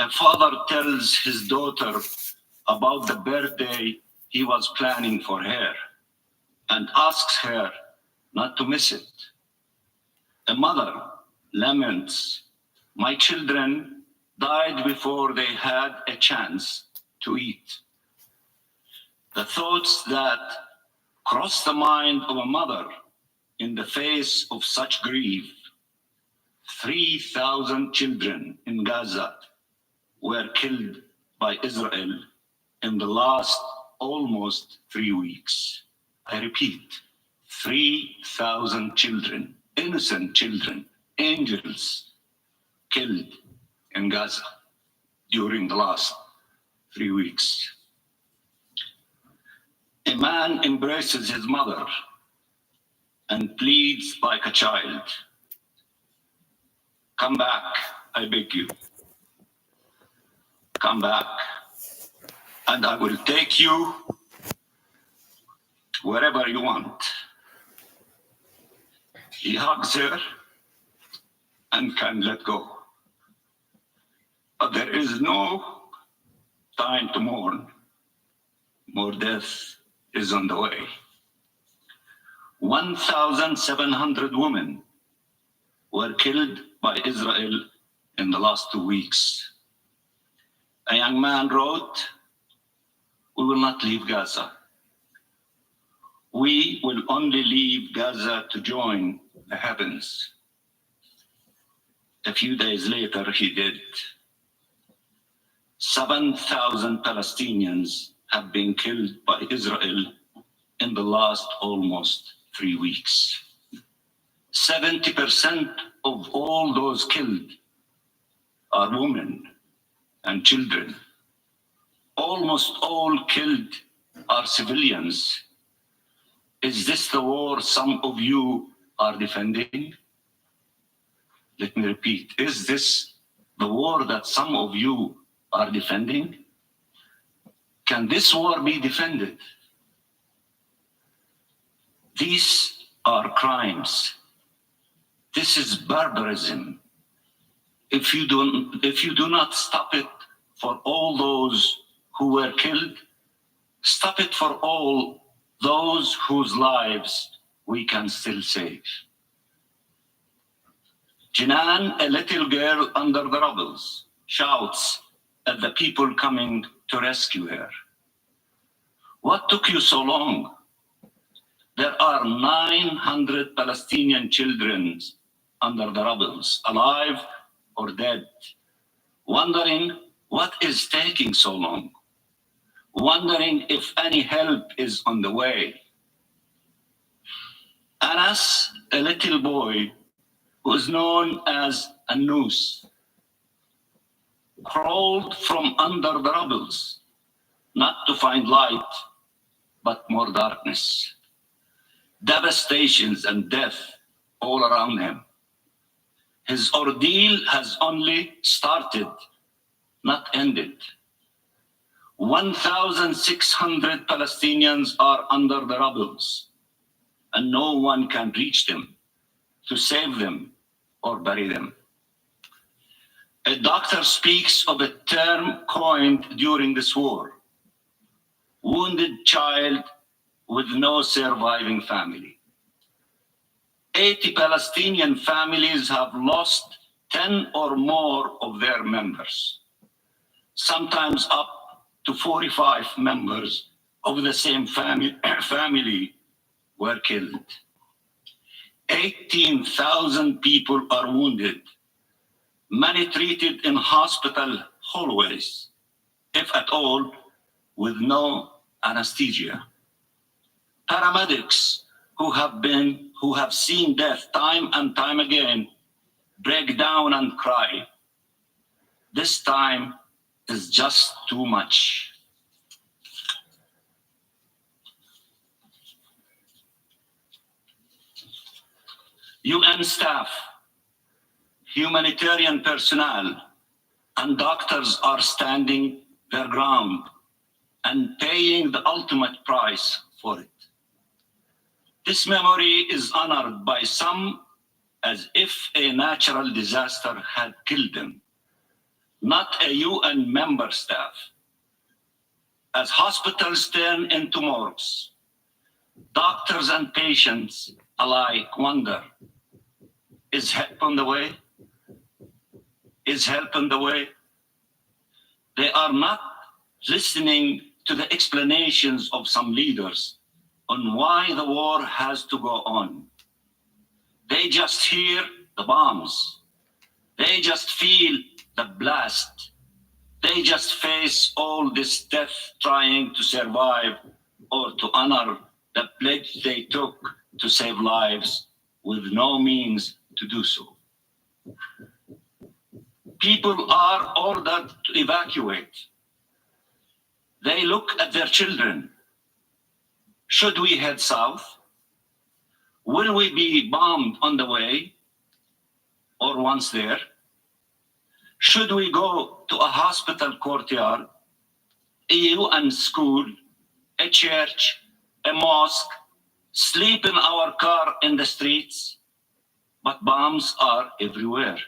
A father tells his daughter about the birthday he was planning for her and asks her not to miss it. A mother laments, "My children died before they had a chance to eat." The thoughts that cross the mind of a mother in the face of such grief. 3,000 children in Gaza were killed by Israel in the last almost 3 weeks. I repeat, 3,000 children, innocent children, angels, killed in Gaza during the last 3 weeks. A man embraces his mother and pleads like a child, "Come back, I beg you. Come back, and I will take you wherever you want." He hugs her and can let go. But there is no time to mourn. More death is on the way. 1,700 women were killed by Israel in the last 2 weeks. A young man wrote, "We will not leave Gaza. We will only leave Gaza to join the heavens." A few days later, he did. 7,000 Palestinians have been killed by Israel in the last almost 3 weeks. 70% of all those killed are women and children. Almost all killed are civilians. Is this the war some of you are defending? Let me repeat, is this the war that some of you are defending? Can this war be defended? These are crimes. This is barbarism. If you do not stop it for all those who were killed, stop it for all those whose lives we can still save. Jinan, a little girl under the rubbles, shouts at the people coming to rescue her, "What took you so long? There are 900 Palestinian children under the rubbles, alive or dead, wondering what is taking so long, wondering if any help is on the way." Anas, a little boy who is known as Anous, crawled from under the rubbles, not to find light, but more darkness, devastations and death all around him. His ordeal has only started, not ended. 1,600 Palestinians are under the rubbles, and no one can reach them to save them or bury them. A doctor speaks of a term coined during this war: wounded child with no surviving family. 80 Palestinian families have lost 10 or more of their members. Sometimes up to 45 members of the same family were killed. 18,000 people are wounded, many treated in hospital hallways, if at all, with no anesthesia. Paramedics who have seen death time and time again break down and cry. This time is just too much. UN staff, humanitarian personnel, and doctors are standing their ground and paying the ultimate price for it. This memory is honored by some as if a natural disaster had killed them. not a UN member staff. As hospitals turn into morgues, doctors and patients alike wonder, is help on the way? Is help on the way? They are not listening to the explanations of some leaders on why the war has to go on. They just hear the bombs. They just feel the blast. They just face all this death trying to survive or to honor the pledge they took to save lives with no means to do so. People are ordered to evacuate. They look at their children. Should we head south? Will we be bombed on the way or once there? Should we go to a hospital courtyard, a UN school, a church, a mosque, sleep in our car in the streets? But bombs are everywhere.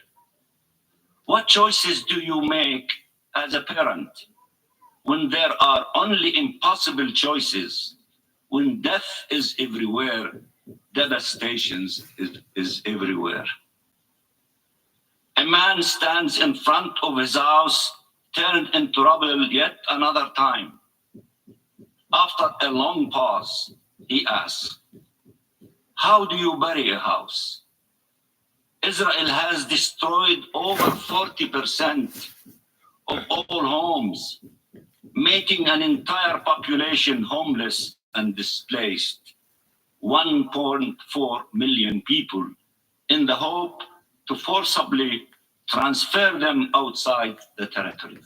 What choices do you make as a parent when there are only impossible choices? When death is everywhere, devastation is everywhere. A man stands in front of his house, turned into rubble yet another time. After a long pause, he asks, how do you bury a house? Israel has destroyed over 40% of all homes, making an entire population homeless and displaced, 1.4 million people, in the hope to forcibly transfer them outside the territory.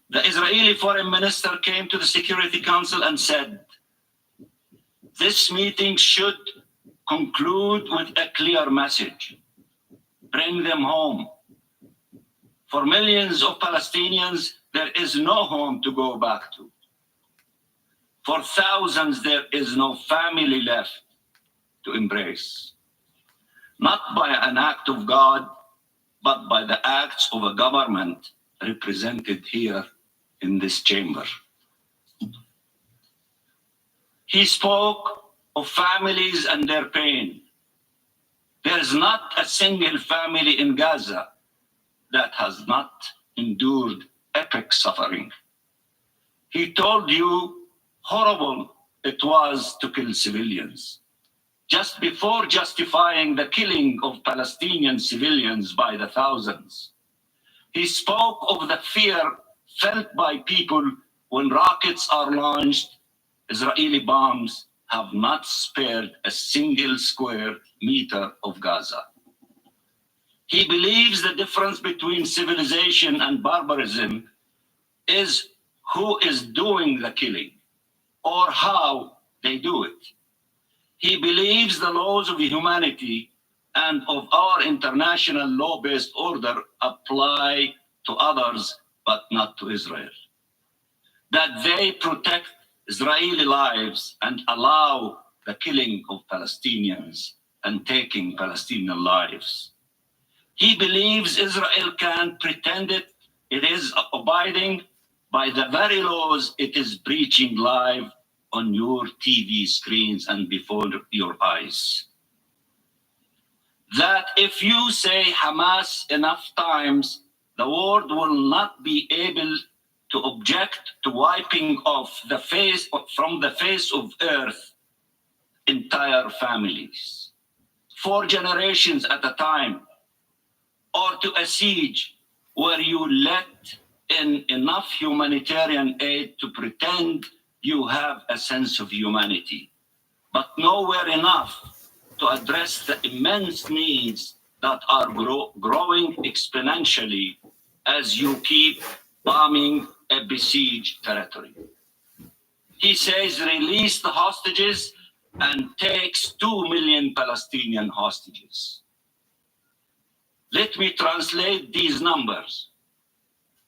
The Israeli foreign minister came to the Security Council and said, this meeting should conclude with a clear message. Bring them home. For millions of Palestinians, there is no home to go back to. For thousands, there is no family left to embrace. Not by an act of God, but by the acts of a government represented here in this chamber. He spoke of families and their pain. There is not a single family in Gaza that has not endured epic suffering. He told you horrible it was to kill civilians. Just before justifying the killing of Palestinian civilians by the thousands, he spoke of the fear felt by people when rockets are launched. Israeli bombs have not spared a single square meter of Gaza. He believes the difference between civilization and barbarism is who is doing the killing or how they do it. He believes the laws of humanity and of our international law-based order apply to others, but not to Israel. That they protect Israeli lives and allow the killing of Palestinians and taking Palestinian lives. He believes Israel can pretend it is abiding by the very laws it is breaching live on your TV screens and before your eyes. That if you say Hamas enough times, the world will not be able to object to wiping off from the face of earth entire families, 4 generations at a time, or to a siege where you let in enough humanitarian aid to pretend you have a sense of humanity, but nowhere enough to address the immense needs that are growing exponentially as you keep bombing a besieged territory. He says release the hostages and takes 2 million Palestinian hostages. Let me translate these numbers.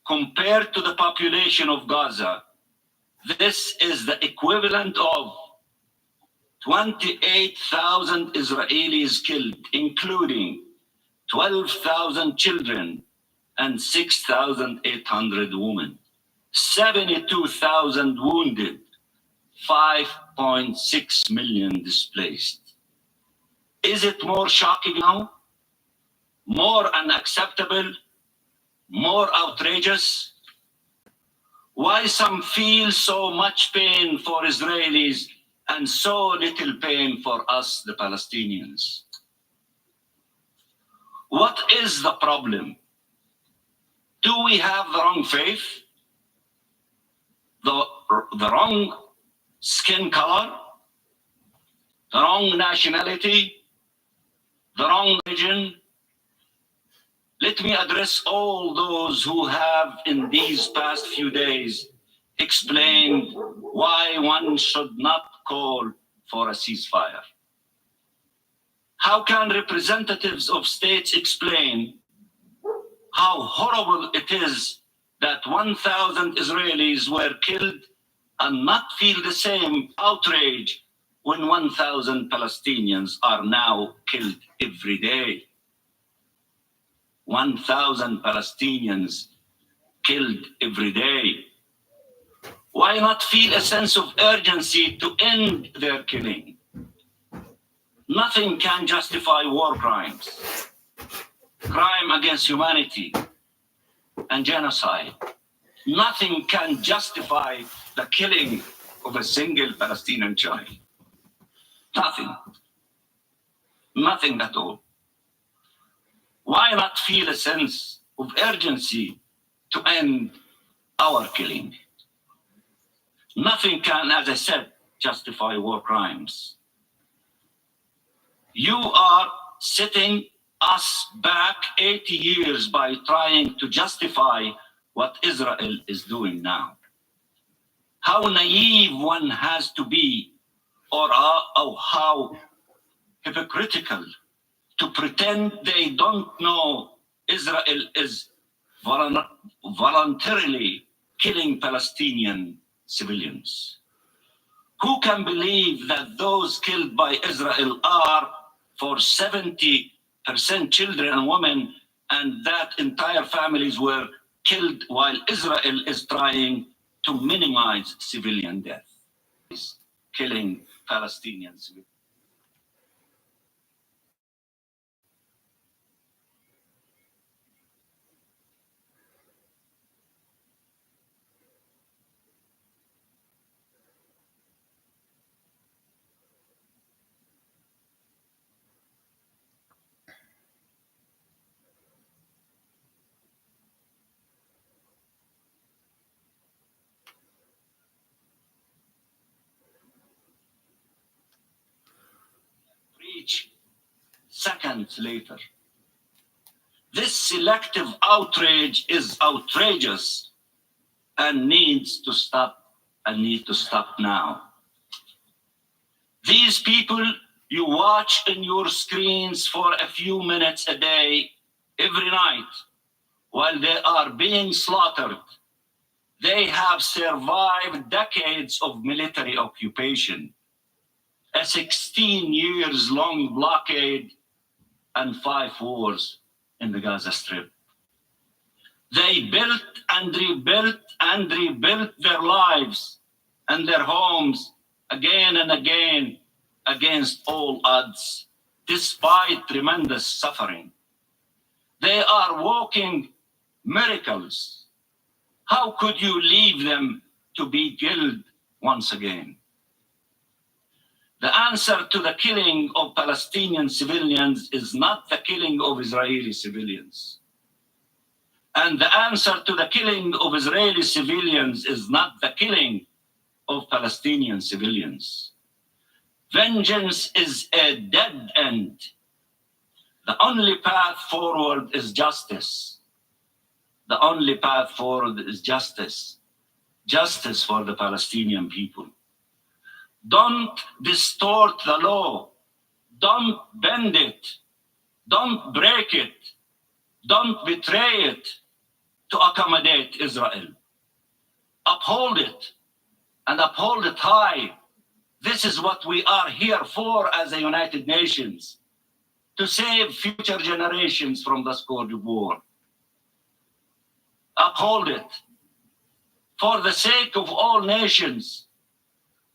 Compared to the population of Gaza, this is the equivalent of 28,000 Israelis killed, including 12,000 children and 6,800 women, 72,000 wounded, 5.6 million displaced. Is it more shocking now? More unacceptable? More outrageous? Why some feel so much pain for Israelis and so little pain for us, the Palestinians? What is the problem? Do we have the wrong faith? The wrong skin color? The wrong nationality? The wrong religion? Let me address all those who have in these past few days explained why one should not call for a ceasefire. How can representatives of states explain how horrible it is that 1,000 Israelis were killed and not feel the same outrage when 1,000 Palestinians are now killed every day? 1,000 Palestinians killed every day. Why not feel a sense of urgency to end their killing? Nothing can justify war crimes, crime against humanity, and genocide. Nothing can justify the killing of a single Palestinian child. Nothing. Nothing at all. Why not feel a sense of urgency to end our killing? Nothing can, as I said, justify war crimes. You are setting us back 80 years by trying to justify what Israel is doing now. How naive one has to be, or how hypocritical to pretend they don't know Israel is voluntarily killing Palestinian civilians. Who can believe that those killed by Israel are for 70% children and women, and that entire families were killed while Israel is trying to minimize civilian death, killing Palestinian civilians? Each seconds later. This selective outrage is outrageous and needs to stop now. These people you watch in your screens for a few minutes a day, every night, while they are being slaughtered, they have survived decades of military occupation, a 16 years long blockade, and 5 wars in the Gaza Strip. They built and rebuilt their lives and their homes again and again against all odds, despite tremendous suffering. They are walking miracles. How could you leave them to be killed once again? The answer to the killing of Palestinian civilians is not the killing of Israeli civilians. And the answer to the killing of Israeli civilians is not the killing of Palestinian civilians. Vengeance is a dead end. The only path forward is justice. The only path forward is justice. Justice for the Palestinian people. Don't distort the law. Don't bend it. Don't break it. Don't betray it to accommodate Israel. Uphold it and uphold it high. This is what we are here for as a United Nations, to save future generations from the scourge of war. uphold it for the sake of all nations,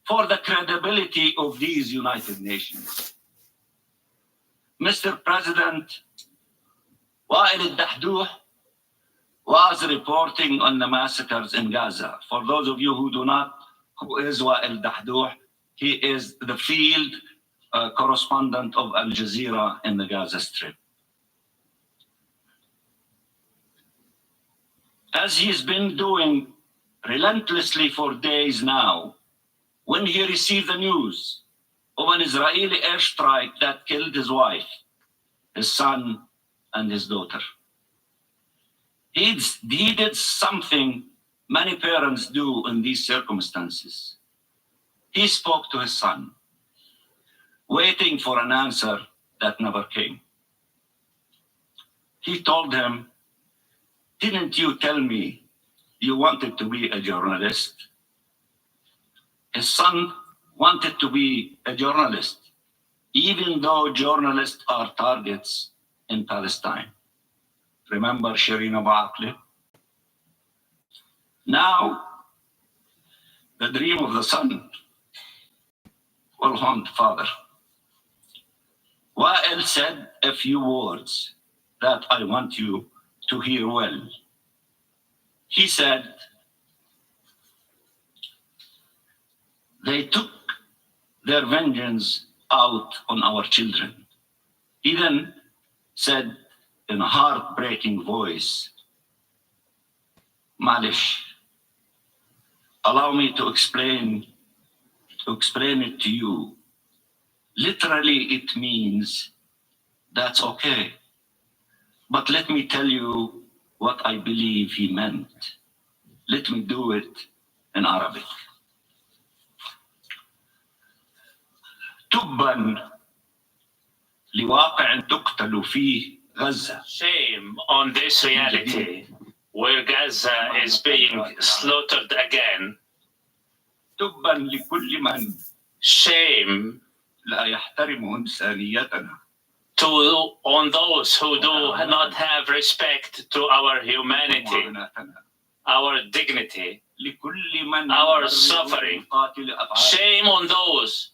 for the credibility of these United Nations. Mr. President, Wael al-Dahdouh was reporting on the massacres in Gaza. For those of you who do not, who is Wael al-Dahdouh? He is the field correspondent of Al Jazeera in the Gaza Strip. As he's been doing relentlessly for days now, when he received the news of an Israeli airstrike that killed his wife, his son, and his daughter, he did something many parents do in these circumstances. He spoke to his son, waiting for an answer that never came. He told him, "Didn't you tell me you wanted to be a journalist?" His son wanted to be a journalist, even though journalists are targets in Palestine. Remember Shireen Abu Akleh? Now, the dream of the son will haunt father. Wael said a few words that I want you to hear well. He said, "They took their vengeance out on our children." He then said in a heartbreaking voice, "Malish, allow me to explain it to you. Literally, it means that's okay. But let me tell you what I believe he meant. Let me do it in Arabic. تبا لواقع تقتل فيه غزة." Shame on this reality where Gaza is being slaughtered again. تبا لكل من Shame لا يحترم إنسانيتنا. on those who do not have respect to our humanity, our dignity, our suffering. Shame on those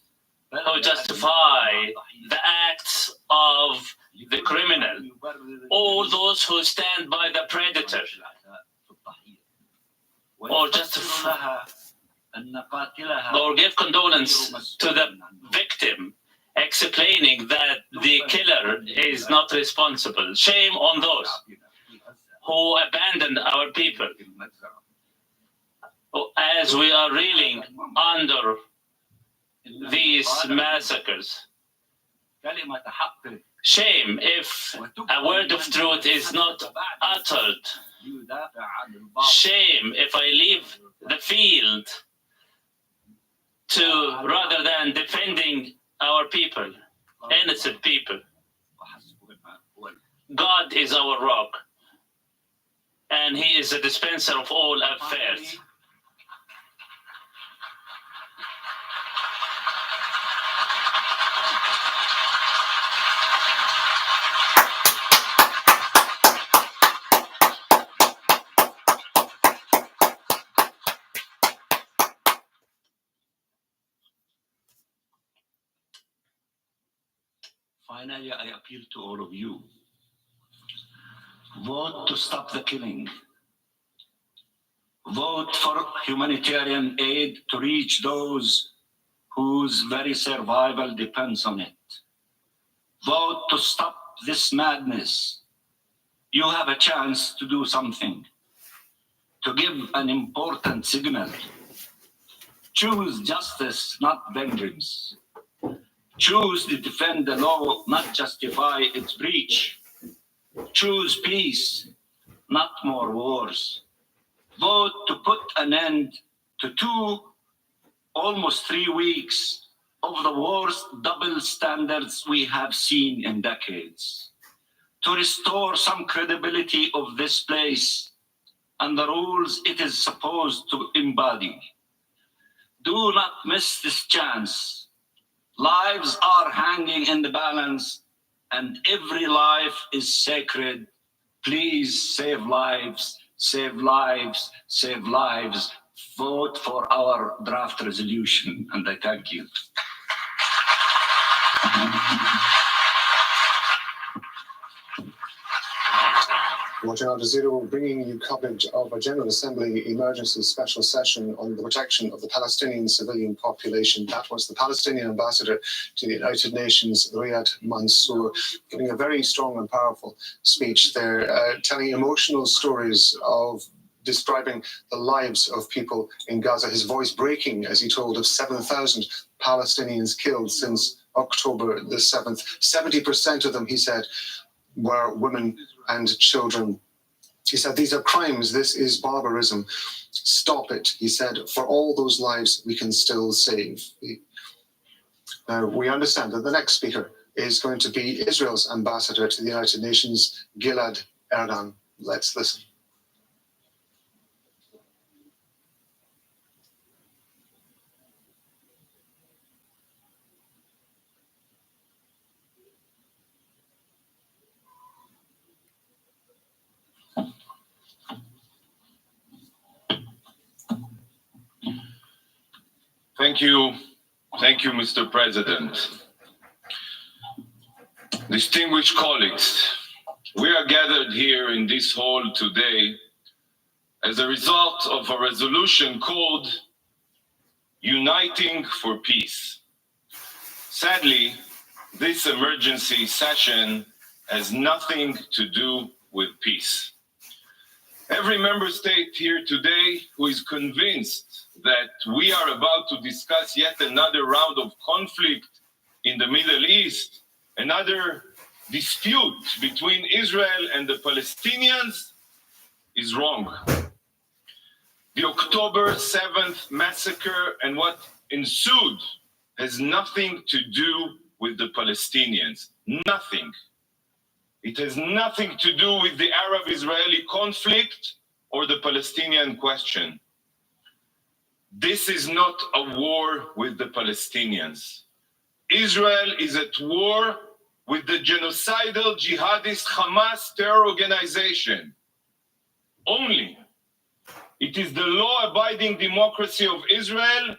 who justify the acts of the criminal, all those who stand by the predator, or justify or give condolence to the victim, explaining that the killer is not responsible. Shame on those who abandoned our people as we are reeling under these massacres. Shame if a word of truth is not uttered. Shame if I leave the field rather than defending our people, innocent people. God is our rock, and He is the dispenser of all affairs. Finally, I appeal to all of you. Vote to stop the killing. Vote for humanitarian aid to reach those whose very survival depends on it. Vote to stop this madness. You have a chance to do something, to give an important signal. Choose justice, not vengeance. Choose to defend the law, not justify its breach. Choose peace, not more wars. Vote to put an end to almost 3 weeks of the worst double standards we have seen in decades. To restore some credibility of this place and the rules it is supposed to embody. Do not miss this chance. Lives are hanging in the balance, and every life is sacred. Please save lives, Save lives, save lives. Vote for our draft resolution, and I thank you. Watching Al Jazeera, bringing you coverage of a General Assembly emergency special session on the protection of the Palestinian civilian population. That was the Palestinian ambassador to the United Nations, Riyad Mansour, giving a very strong and powerful speech there, telling emotional stories of describing the lives of people in Gaza, his voice breaking as he told of 7,000 Palestinians killed since October the 7th. 70% of them, he said, were women and children. He said, these are crimes, this is barbarism. Stop it, he said, for all those lives we can still save. Now, we understand that the next speaker is going to be Israel's ambassador to the United Nations, Gilad Erdan. Let's listen. Thank you, Mr. President. Distinguished colleagues, we are gathered here in this hall today as a result of a resolution called Uniting for Peace. Sadly, this emergency session has nothing to do with peace. Every member state here today who is convinced that we are about to discuss yet another round of conflict in the Middle East, another dispute between Israel and the Palestinians, is wrong. The October 7th massacre and what ensued has nothing to do with the Palestinians. Nothing. It has nothing to do with the Arab-Israeli conflict or the Palestinian question. This is not a war with the Palestinians. Israel is at war with the genocidal jihadist Hamas terror organization. Only. It is the law-abiding democracy of Israel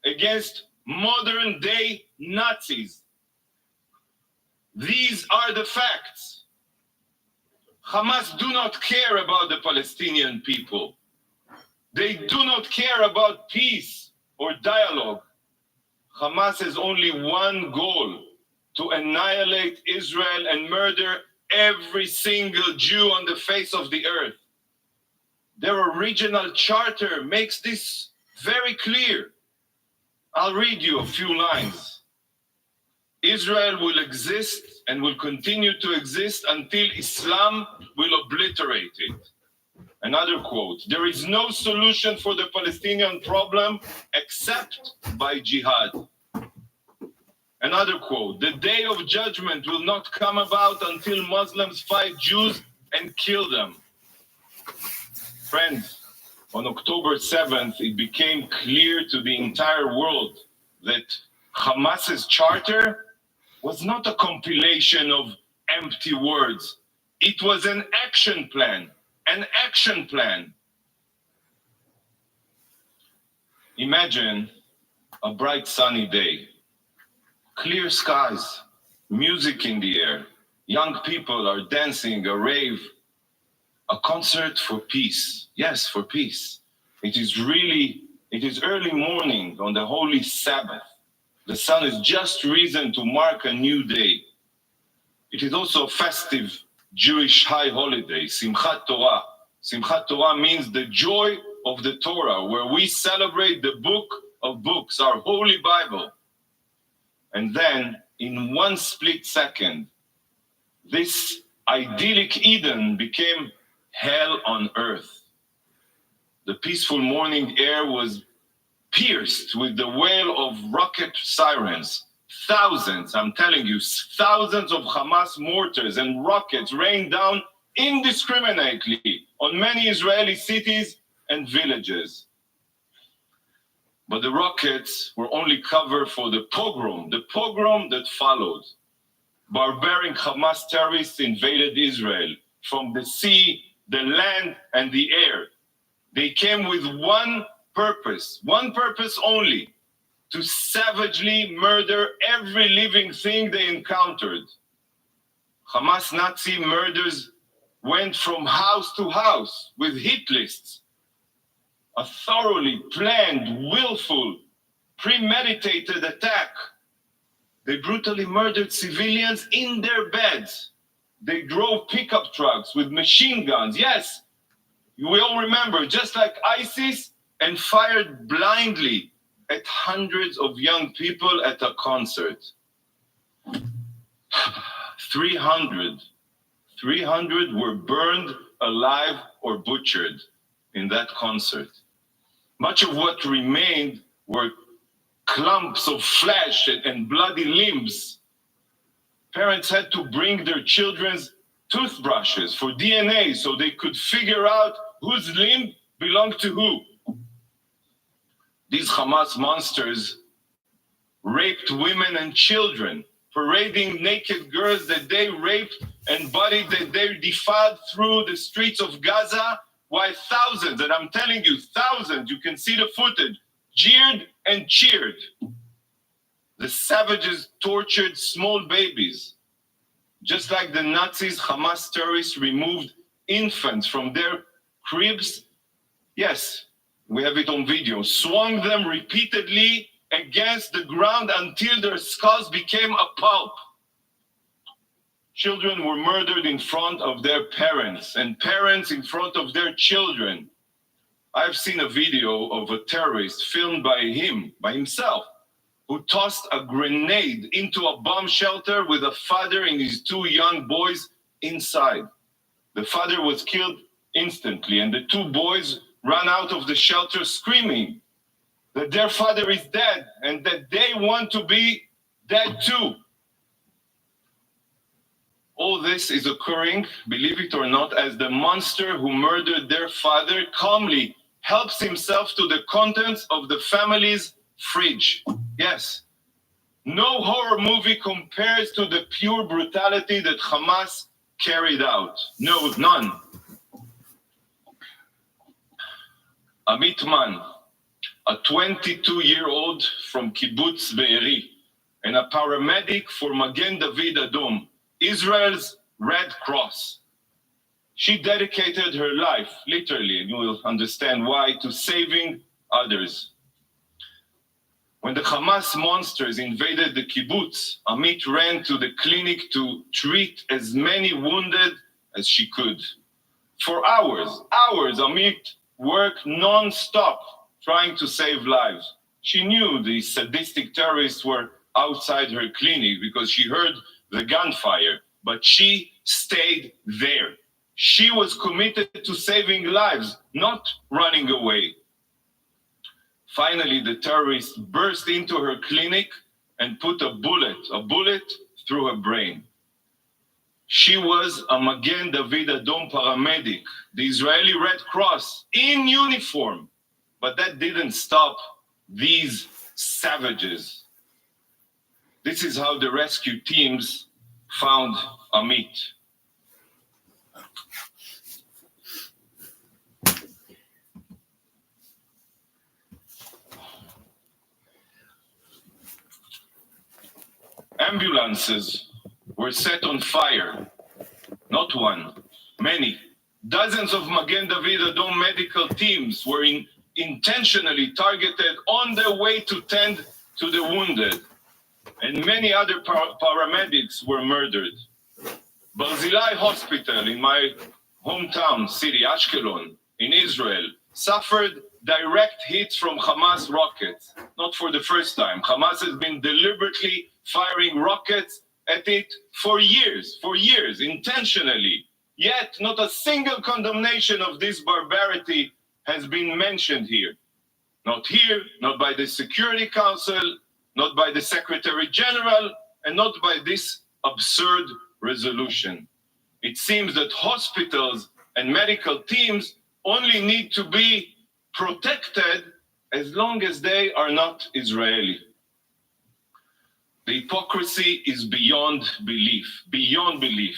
against modern-day Nazis. These are the facts. Hamas do not care about the Palestinian people. They do not care about peace or dialogue. Hamas has only one goal: to annihilate Israel and murder every single Jew on the face of the earth. Their original charter makes this very clear. I'll read you a few lines. Israel will exist and will continue to exist until Islam will obliterate it. Another quote, there is no solution for the Palestinian problem except by jihad. Another quote, the day of judgment will not come about until Muslims fight Jews and kill them. Friends, on October 7th, it became clear to the entire world that Hamas's charter was not a compilation of empty words. It was an action plan. An action plan. Imagine a bright sunny day, clear skies, music in the air, young people are dancing, a rave, a concert for peace. Yes, for peace. It is early morning on the Holy Sabbath. The sun has just risen to mark a new day. It is also a festive Jewish high holiday, Simchat Torah. Simchat Torah means the joy of the Torah, where we celebrate the book of books, our Holy Bible. And then, in one split second, this idyllic Eden became hell on earth. The peaceful morning air was pierced with the wail of rocket sirens. Thousands, I'm telling you, thousands of Hamas mortars and rockets rained down indiscriminately on many Israeli cities and villages. But the rockets were only cover for the pogrom that followed. Barbaric Hamas terrorists invaded Israel from the sea, the land, and the air. They came with one purpose only: to savagely murder every living thing they encountered. Hamas Nazi murders went from house to house with hit lists. A thoroughly planned, willful, premeditated attack. They brutally murdered civilians in their beds. They drove pickup trucks with machine guns. Yes, we all remember, just like ISIS, and fired blindly at hundreds of young people at a concert. 300 were burned alive or butchered in that concert. Much of what remained were clumps of flesh and bloody limbs. Parents had to bring their children's toothbrushes for DNA so they could figure out whose limb belonged to who. These Hamas monsters raped women and children, parading naked girls that they raped and bodies that they defiled through the streets of Gaza, while thousands, and I'm telling you, thousands, you can see the footage, jeered and cheered. The savages tortured small babies. Just like the Nazis, Hamas terrorists removed infants from their cribs. Yes, we have it on video. Swung them repeatedly against the ground until their skulls became a pulp. Children were murdered in front of their parents, and parents in front of their children. I've seen a video of a terrorist filmed by himself, who tossed a grenade into a bomb shelter with a father and his two young boys inside. The father was killed instantly, and the two boys ran out of the shelter screaming that their father is dead and that they want to be dead too. All this is occurring, believe it or not, as the monster who murdered their father calmly helps himself to the contents of the family's fridge. Yes, no horror movie compares to the pure brutality that Hamas carried out. No, none. Amit Man, a 22-year-old from Kibbutz Be'eri, and a paramedic for Magen David Adom, Israel's Red Cross. She dedicated her life, literally, and you will understand why, to saving others. When the Hamas monsters invaded the kibbutz, Amit ran to the clinic to treat as many wounded as she could. For hours, Amit worked non-stop trying to save lives. She knew the sadistic terrorists were outside her clinic because she heard the gunfire, but she stayed there. She was committed to saving lives, not running away. Finally, the terrorists burst into her clinic and put a bullet through her brain. She was a Magen David Adom paramedic, the Israeli Red Cross, in uniform. But that didn't stop these savages. This is how the rescue teams found Amit. Ambulances were set on fire. Not one, many. Dozens of Magen David Adom medical teams were intentionally targeted on their way to tend to the wounded. And many other paramedics were murdered. Barzilai Hospital in my hometown city, Ashkelon, in Israel, suffered direct hits from Hamas rockets. Not for the first time. Hamas has been deliberately firing rockets at it for years, intentionally. Yet not a single condemnation of this barbarity has been mentioned here. Not here, not by the Security Council, not by the Secretary General, and not by this absurd resolution. It seems that hospitals and medical teams only need to be protected as long as they are not Israeli. The hypocrisy is beyond belief, beyond belief.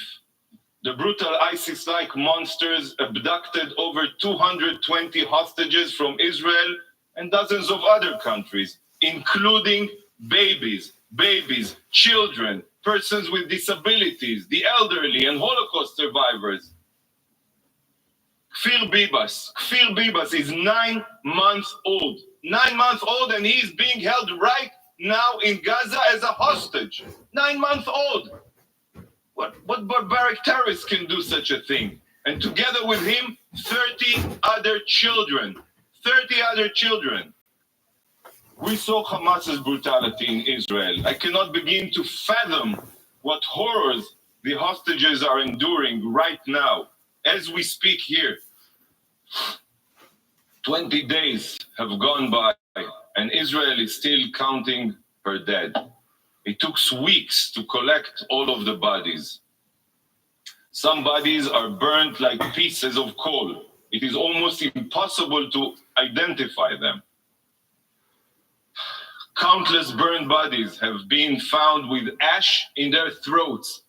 The brutal ISIS-like monsters abducted over 220 hostages from Israel and dozens of other countries, including babies, children, persons with disabilities, the elderly, and Holocaust survivors. Kfir Bibas is 9 months old. 9 months old, and he is being held right now in Gaza as a hostage. 9 months old. What barbaric terrorist can do such a thing? And together with him, 30 other children. 30 other children. We saw Hamas's brutality in Israel. I cannot begin to fathom what horrors the hostages are enduring right now, as we speak here. 20 days have gone by, and Israel is still counting her dead. It took weeks to collect all of the bodies. Some bodies are burnt like pieces of coal. It is almost impossible to identify them. Countless burned bodies have been found with ash in their throats,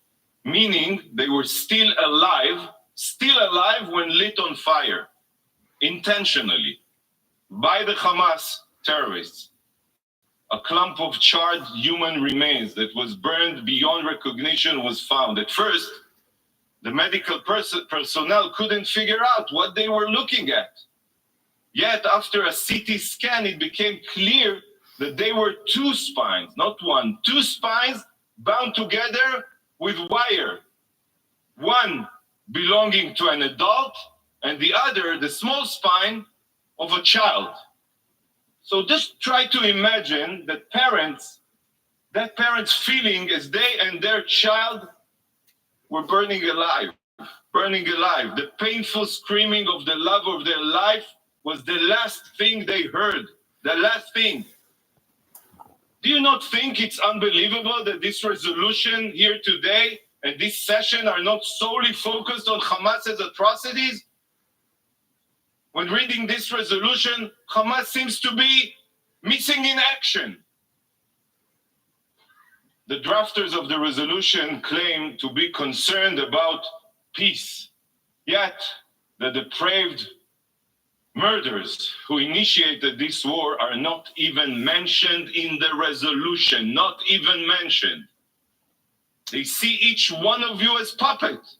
meaning they were still alive when lit on fire, intentionally, by the Hamas terrorists. A clump of charred human remains that was burned beyond recognition was found. At first, the medical personnel couldn't figure out what they were looking at. Yet, after a CT scan, it became clear that they were 2 spines, not one, 2 spines bound together with wire. One belonging to an adult, and the other, the small spine, of a child. So just try to imagine that parents feeling as they and their child were burning alive. The painful screaming of the love of their life was the last thing they heard, the last thing. Do you not think it's unbelievable that this resolution here today and this session are not solely focused on Hamas's atrocities? When reading this resolution, Hamas seems to be missing in action. The drafters of the resolution claim to be concerned about peace, yet the depraved murderers who initiated this war are not even mentioned in the resolution, not even mentioned. They see each one of you as puppets.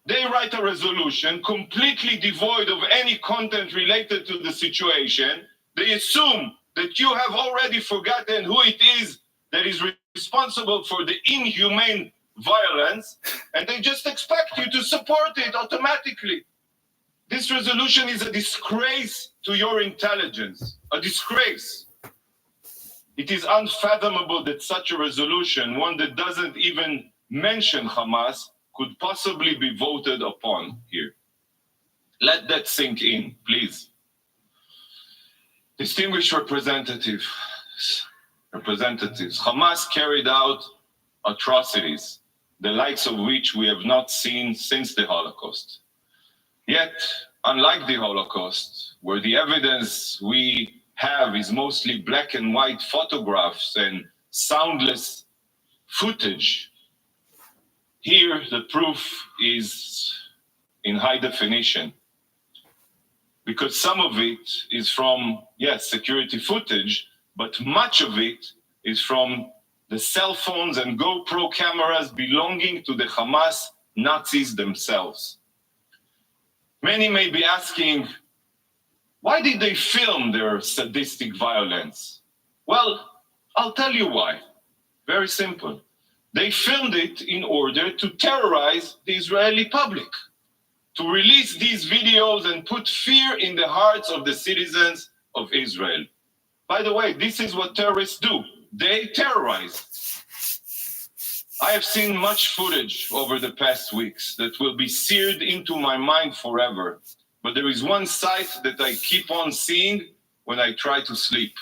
They write a resolution completely devoid of any content related to the situation. They assume that you have already forgotten who it is that is responsible for the inhumane violence, and they just expect you to support it automatically. This resolution is a disgrace to your intelligence, a disgrace. It is unfathomable that such a resolution, one that doesn't even mention Hamas, could possibly be voted upon here. Let that sink in, please. Distinguished representatives, Hamas carried out atrocities, the likes of which we have not seen since the Holocaust. Yet, unlike the Holocaust, where the evidence we have is mostly black and white photographs and soundless footage, here the proof is in high definition. Because some of it is from, yes, security footage, but much of it is from the cell phones and GoPro cameras belonging to the Hamas Nazis themselves. Many may be asking, why did they film their sadistic violence? Well, I'll tell you why. Very simple. They filmed it in order to terrorize the Israeli public, to release these videos and put fear in the hearts of the citizens of Israel. By the way, this is what terrorists do. They terrorize. I have seen much footage over the past weeks that will be seared into my mind forever. But there is one sight that I keep on seeing when I try to sleep.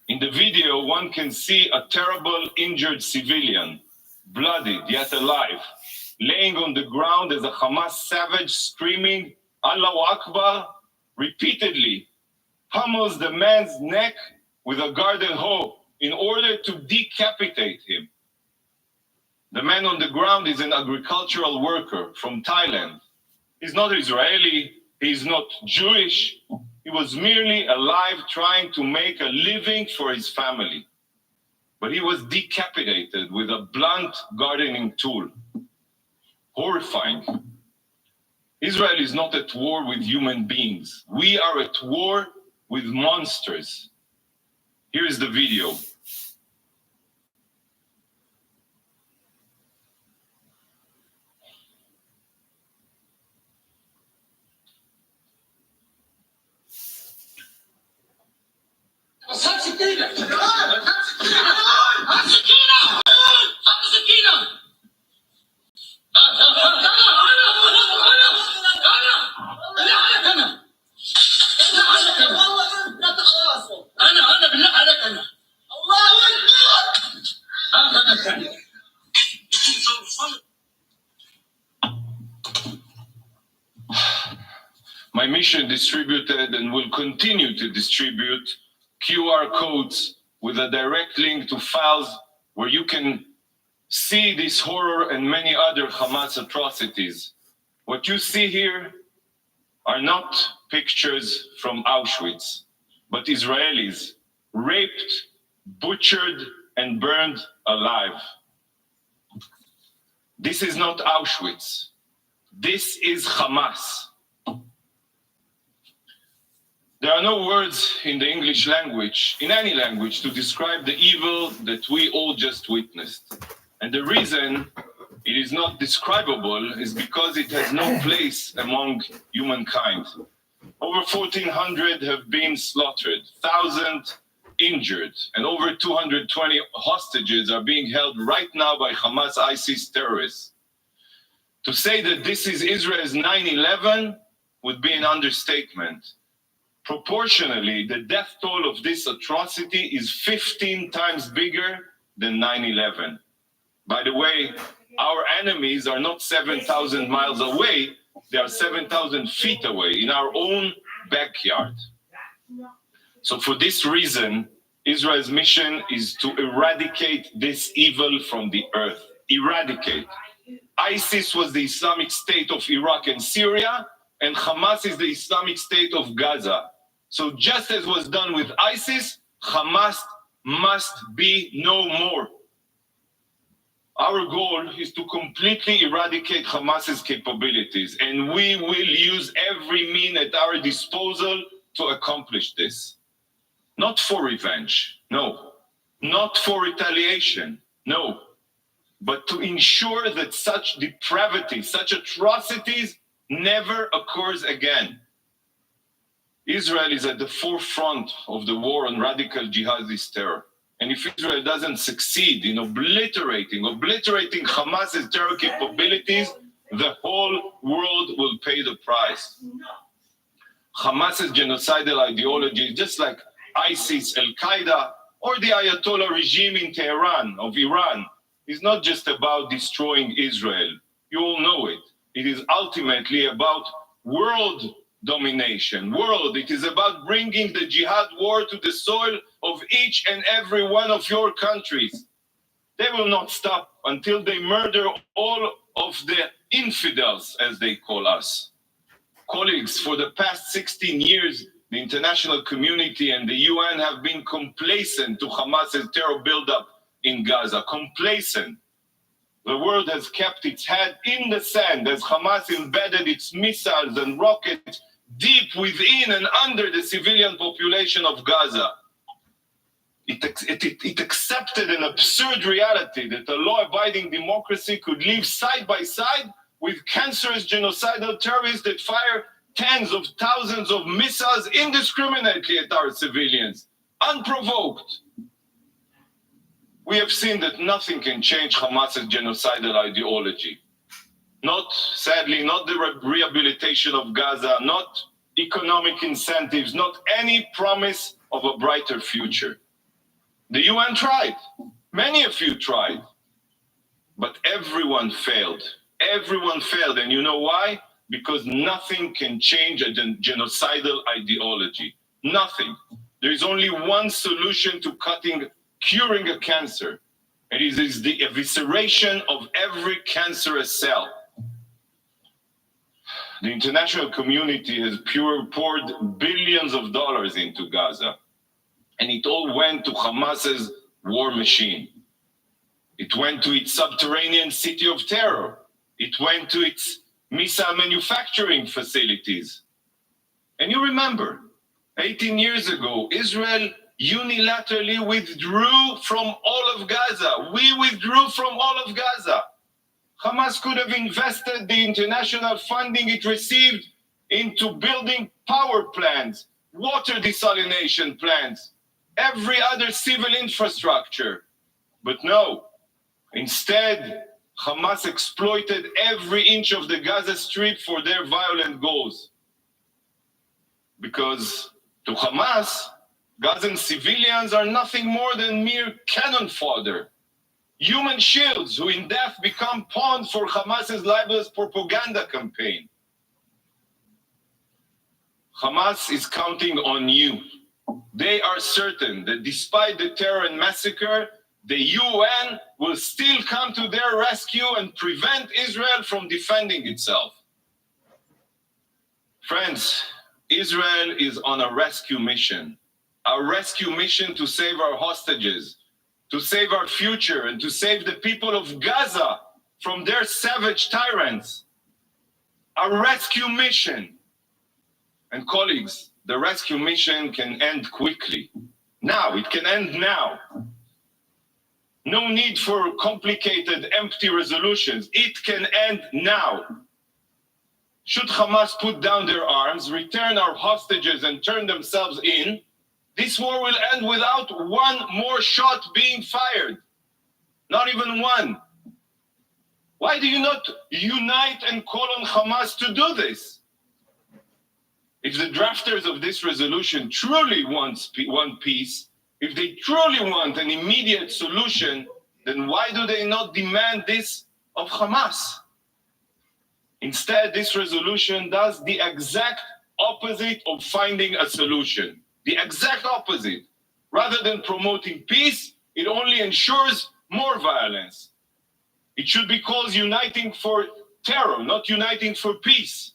In the video, one can see a terrible injured civilian, bloodied yet alive, laying on the ground as a Hamas savage screaming, Allahu Akbar, repeatedly, pummels the man's neck with a garden hoe in order to decapitate him. The man on the ground is an agricultural worker from Thailand. He's not Israeli, he's not Jewish. He was merely alive trying to make a living for his family. But he was decapitated with a blunt gardening tool. Horrifying. Israel is not at war with human beings. We are at war with monsters. Here is the video. My mission distributed and will continue to distribute QR codes with a direct link to files where you can see this horror and many other Hamas atrocities. What you see here are not pictures from Auschwitz, but Israelis raped, butchered, and burned alive. This is not Auschwitz. This is Hamas. There are no words in the English language, in any language, to describe the evil that we all just witnessed. And the reason it is not describable is because it has no place among humankind. Over 1,400 have been slaughtered, 1,000 injured, and over 220 hostages are being held right now by Hamas ISIS terrorists. To say that this is Israel's 9/11 would be an understatement. Proportionally, the death toll of this atrocity is 15 times bigger than 9/11. By the way, our enemies are not 7,000 miles away, they are 7,000 feet away in our own backyard. So for this reason, Israel's mission is to eradicate this evil from the earth. Eradicate. ISIS was the Islamic State of Iraq and Syria, and Hamas is the Islamic State of Gaza. So just as was done with ISIS, Hamas must be no more. Our goal is to completely eradicate Hamas's capabilities, and we will use every means at our disposal to accomplish this. Not for revenge, no. Not for retaliation, no. But to ensure that such depravity, such atrocities never occurs again. Israel is at the forefront of the war on radical jihadist terror. And if Israel doesn't succeed in obliterating Hamas's terror capabilities, the whole world will pay the price. Hamas's genocidal ideology is just like ISIS, Al-Qaeda, or the Ayatollah regime in Tehran of Iran. It's not just about destroying Israel. You all know it. It is ultimately about world domination. It is about bringing the jihad war to the soil of each and every one of your countries. They will not stop until they murder all of the infidels, as they call us. Colleagues, for the past 16 years, the international community and the UN have been complacent to Hamas's terror buildup in Gaza. Complacent. The world has kept its head in the sand as Hamas embedded its missiles and rockets deep within and under the civilian population of Gaza. It accepted an absurd reality that a law-abiding democracy could live side by side with cancerous genocidal terrorists that fire tens of thousands of missiles indiscriminately at our civilians, unprovoked. We have seen that nothing can change Hamas's genocidal ideology. Sadly, not the rehabilitation of Gaza, not economic incentives, not any promise of a brighter future. The UN tried. Many of you tried. But everyone failed. Everyone failed. And you know why? Because nothing can change a genocidal ideology. Nothing. There is only one solution to curing a cancer. It is the evisceration of every cancerous cell. The international community has poured billions of dollars into Gaza, and it all went to Hamas's war machine. It went to its subterranean city of terror. It went to its missile manufacturing facilities. And you remember, 18 years ago, Israel unilaterally withdrew from all of Gaza. We withdrew from all of Gaza. Hamas could have invested the international funding it received into building power plants, water desalination plants, every other civil infrastructure. But no, instead, Hamas exploited every inch of the Gaza Strip for their violent goals. Because to Hamas, Gazan civilians are nothing more than mere cannon fodder. Human shields who in death become pawns for Hamas's libelous propaganda campaign. Hamas is counting on you. They are certain that despite the terror and massacre, the UN will still come to their rescue and prevent Israel from defending itself. Friends, Israel is on a rescue mission to save our hostages, to save our future, and to save the people of Gaza from their savage tyrants. A rescue mission. And colleagues, the rescue mission can end quickly. Now, it can end now. No need for complicated, empty resolutions. It can end now. Should Hamas put down their arms, return our hostages, and turn themselves in, this war will end without one more shot being fired. Not even one. Why do you not unite and call on Hamas to do this? If the drafters of this resolution truly want peace, if they truly want an immediate solution, then why do they not demand this of Hamas? Instead, this resolution does the exact opposite of finding a solution. The exact opposite. Rather than promoting peace, it only ensures more violence. It should be called uniting for terror, not uniting for peace.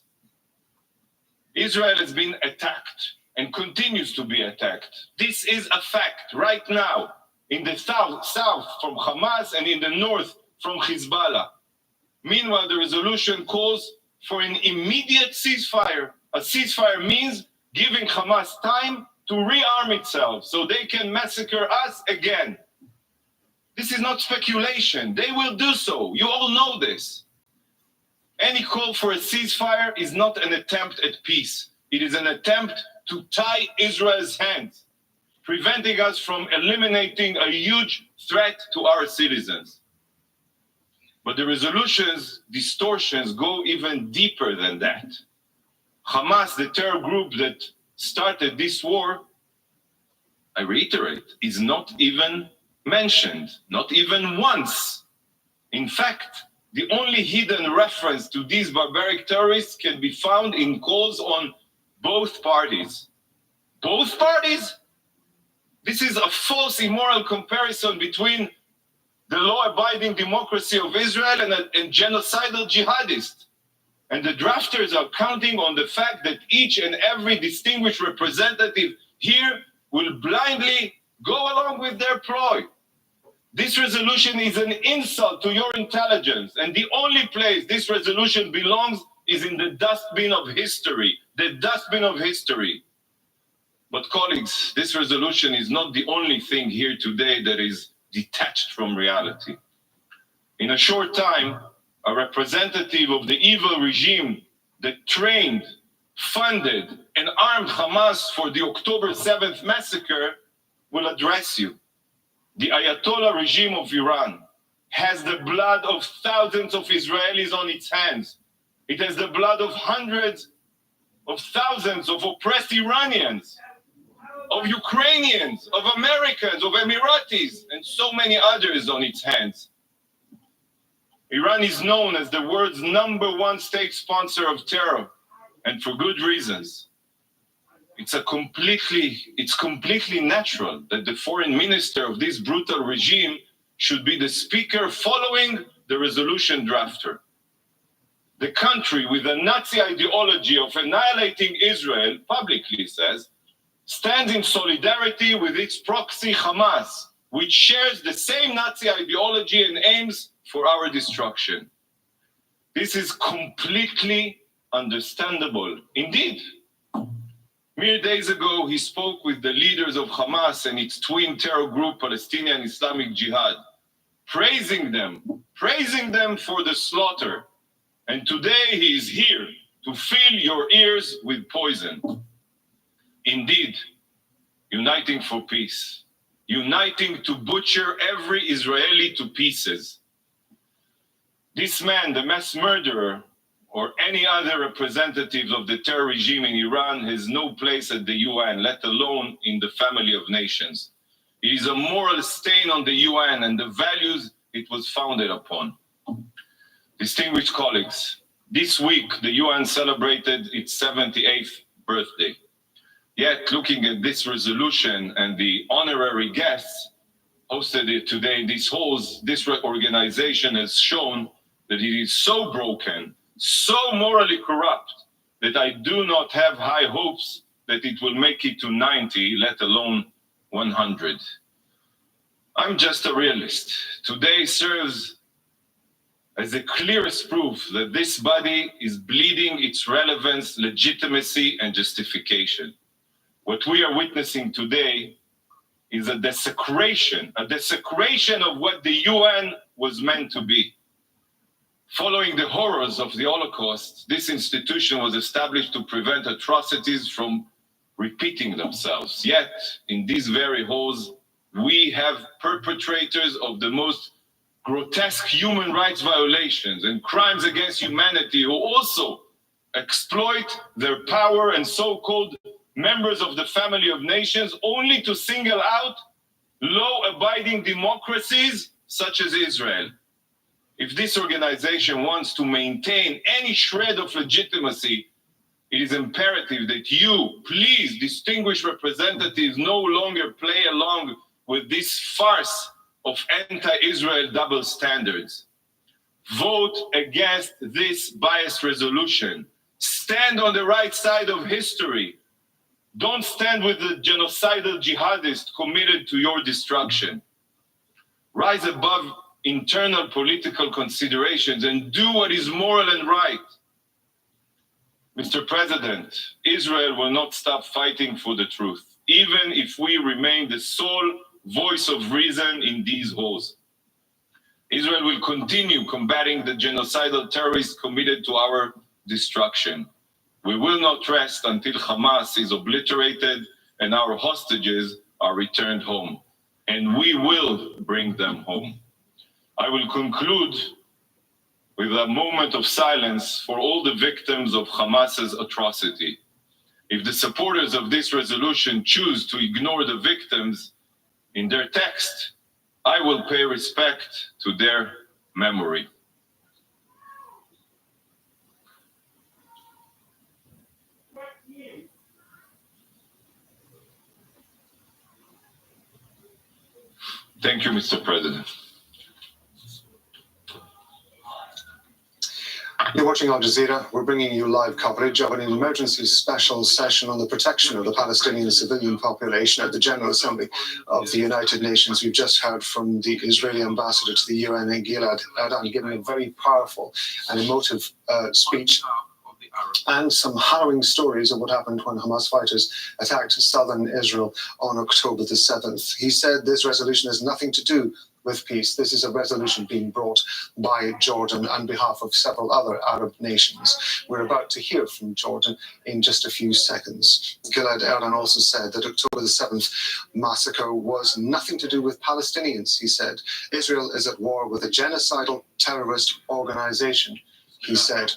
Israel has been attacked and continues to be attacked. This is a fact right now. In the south from Hamas, and in the north from Hezbollah. Meanwhile, the resolution calls for an immediate ceasefire. A ceasefire means giving Hamas time to rearm itself so they can massacre us again. This is not speculation. They will do so. You all know this. Any call for a ceasefire is not an attempt at peace. It is an attempt to tie Israel's hands, preventing us from eliminating a huge threat to our citizens. But the resolution's distortions go even deeper than that. Hamas, the terror group that started this war, I reiterate, is not even mentioned, not even once. In fact, the only hidden reference to these barbaric terrorists can be found in calls on both parties. Both parties? This is a false, immoral comparison between the law-abiding democracy of Israel and genocidal jihadists. And the drafters are counting on the fact that each and every distinguished representative here will blindly go along with their ploy. This resolution is an insult to your intelligence, and the only place this resolution belongs is in the dustbin of history, the dustbin of history. But colleagues, this resolution is not the only thing here today that is detached from reality. In a short time, a representative of the evil regime that trained, funded, and armed Hamas for the October 7th massacre will address you. The Ayatollah regime of Iran has the blood of thousands of Israelis on its hands. It has the blood of hundreds of thousands of oppressed Iranians, of Ukrainians, of Americans, of Emiratis, and so many others on its hands. Iran is known as the world's #1 state sponsor of terror, and for good reasons. It's completely natural that the foreign minister of this brutal regime should be the speaker following the resolution drafter. The country with a Nazi ideology of annihilating Israel publicly says, stands in solidarity with its proxy Hamas, which shares the same Nazi ideology and aims for our destruction. This is completely understandable. Indeed, mere days ago, he spoke with the leaders of Hamas and its twin terror group, Palestinian Islamic Jihad, praising them for the slaughter. And today he is here to fill your ears with poison. Indeed, uniting for peace, uniting to butcher every Israeli to pieces. This man, the mass murderer, or any other representatives of the terror regime in Iran has no place at the UN, let alone in the family of nations. It is a moral stain on the UN and the values it was founded upon. Distinguished colleagues, this week the UN celebrated its 78th birthday. Yet, looking at this resolution and the honorary guests hosted it today in these halls, this organization has shown that it is so broken, so morally corrupt, that I do not have high hopes that it will make it to 90, let alone 100. I'm just a realist. Today serves as the clearest proof that this body is bleeding its relevance, legitimacy, and justification. What we are witnessing today is a desecration of what the UN was meant to be. Following the horrors of the Holocaust, this institution was established to prevent atrocities from repeating themselves. Yet, in these very halls, we have perpetrators of the most grotesque human rights violations and crimes against humanity who also exploit their power and so-called members of the family of nations only to single out law-abiding democracies such as Israel. If this organization wants to maintain any shred of legitimacy, it is imperative that you, please, distinguished representatives, no longer play along with this farce of anti-Israel double standards. Vote against this biased resolution. Stand on the right side of history. Don't stand with the genocidal jihadists committed to your destruction. Rise above internal political considerations and do what is moral and right. Mr. President, Israel will not stop fighting for the truth, even if we remain the sole voice of reason in these halls. Israel will continue combating the genocidal terrorists committed to our destruction. We will not rest until Hamas is obliterated and our hostages are returned home. And we will bring them home. I will conclude with a moment of silence for all the victims of Hamas's atrocity. If the supporters of this resolution choose to ignore the victims in their text, I will pay respect to their memory. Thank you, Mr. President. You're watching Al Jazeera. We're bringing you live coverage of an emergency special session on the protection of the Palestinian civilian population at the General Assembly of the United Nations. We've just heard from the Israeli ambassador to the UN, Gilad Erdan, giving a very powerful and emotive speech and some harrowing stories of what happened when Hamas fighters attacked southern Israel on October the 7th. He said this resolution has nothing to do with peace. This is a resolution being brought by Jordan on behalf of several other Arab nations. We're about to hear from Jordan in just a few seconds. Gilad Erdan also said that October the 7th massacre was nothing to do with Palestinians. He said, Israel is at war with a genocidal terrorist organization. He said,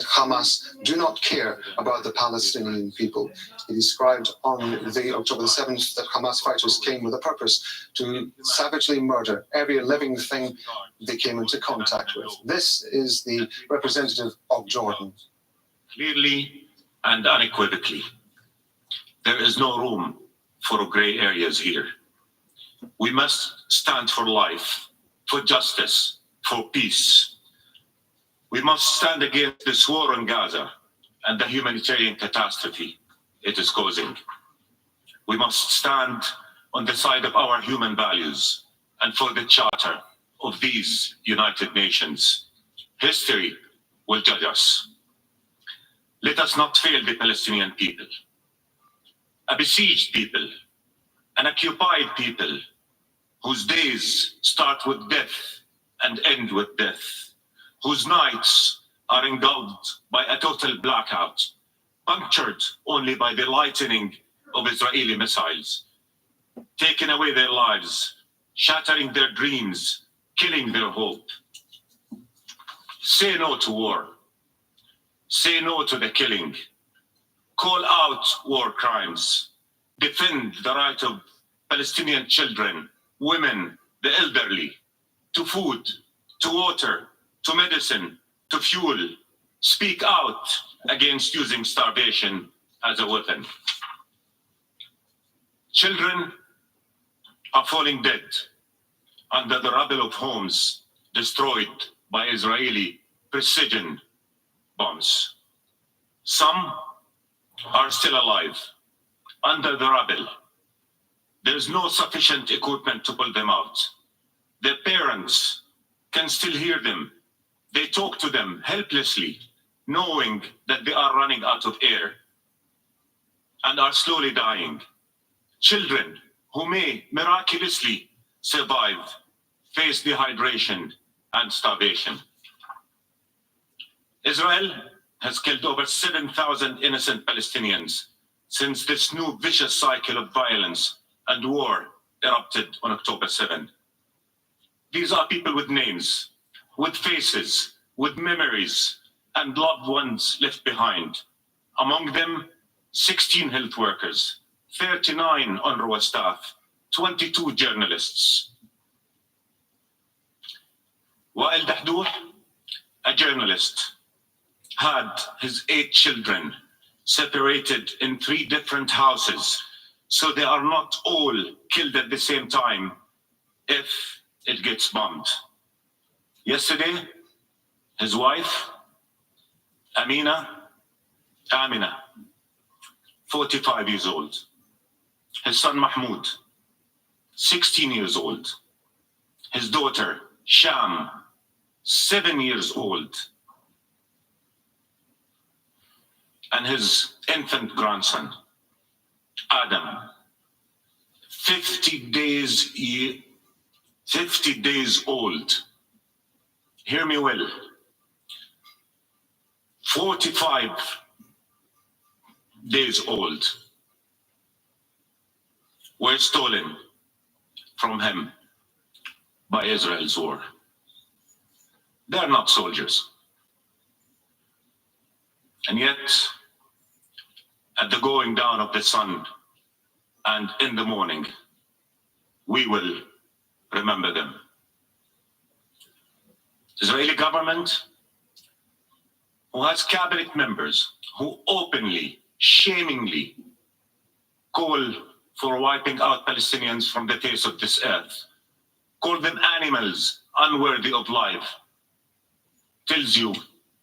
Hamas do not care about the Palestinian people. He described on the October the 7th that Hamas fighters came with a purpose to savagely murder every living thing they came into contact with. This is the representative of Jordan. Clearly and unequivocally, there is no room for gray areas here. We must stand for life, for justice, for peace. We must stand against this war in Gaza and the humanitarian catastrophe it is causing. We must stand on the side of our human values and for the charter of these United Nations. History will judge us. Let us not fail the Palestinian people, a besieged people, an occupied people whose days start with death and end with death, whose nights are engulfed by a total blackout, punctured only by the lightning of Israeli missiles, taking away their lives, shattering their dreams, killing their hope. Say no to war. Say no to the killing. Call out war crimes. Defend the right of Palestinian children, women, the elderly, to food, to water, to medicine, to fuel. Speak out against using starvation as a weapon. Children are falling dead under the rubble of homes destroyed by Israeli precision bombs. Some are still alive under the rubble. There's no sufficient equipment to pull them out. Their parents can still hear them. They talk to them helplessly, knowing that they are running out of air and are slowly dying. Children who may miraculously survive face dehydration and starvation. Israel has killed over 7,000 innocent Palestinians since this new vicious cycle of violence and war erupted on October 7. These are people with names, with faces, with memories, and loved ones left behind. Among them, 16 health workers, 39 UNRWA staff, 22 journalists. Wael Dahdouh, a journalist, had his 8 children separated in 3 different houses, so they are not all killed at the same time if it gets bombed. Yesterday, his wife, Amina, 45 years old. His son Mahmoud, 16 years old. His daughter, Sham, 7 years old. And his infant grandson, Adam, 50 days old. Hear me well. 45 days old were stolen from him by Israel's war. They are not soldiers. And yet, at the going down of the sun and in the morning, we will remember them. Israeli government, who has cabinet members who openly, shamingly call for wiping out Palestinians from the face of this earth, call them animals unworthy of life, tells you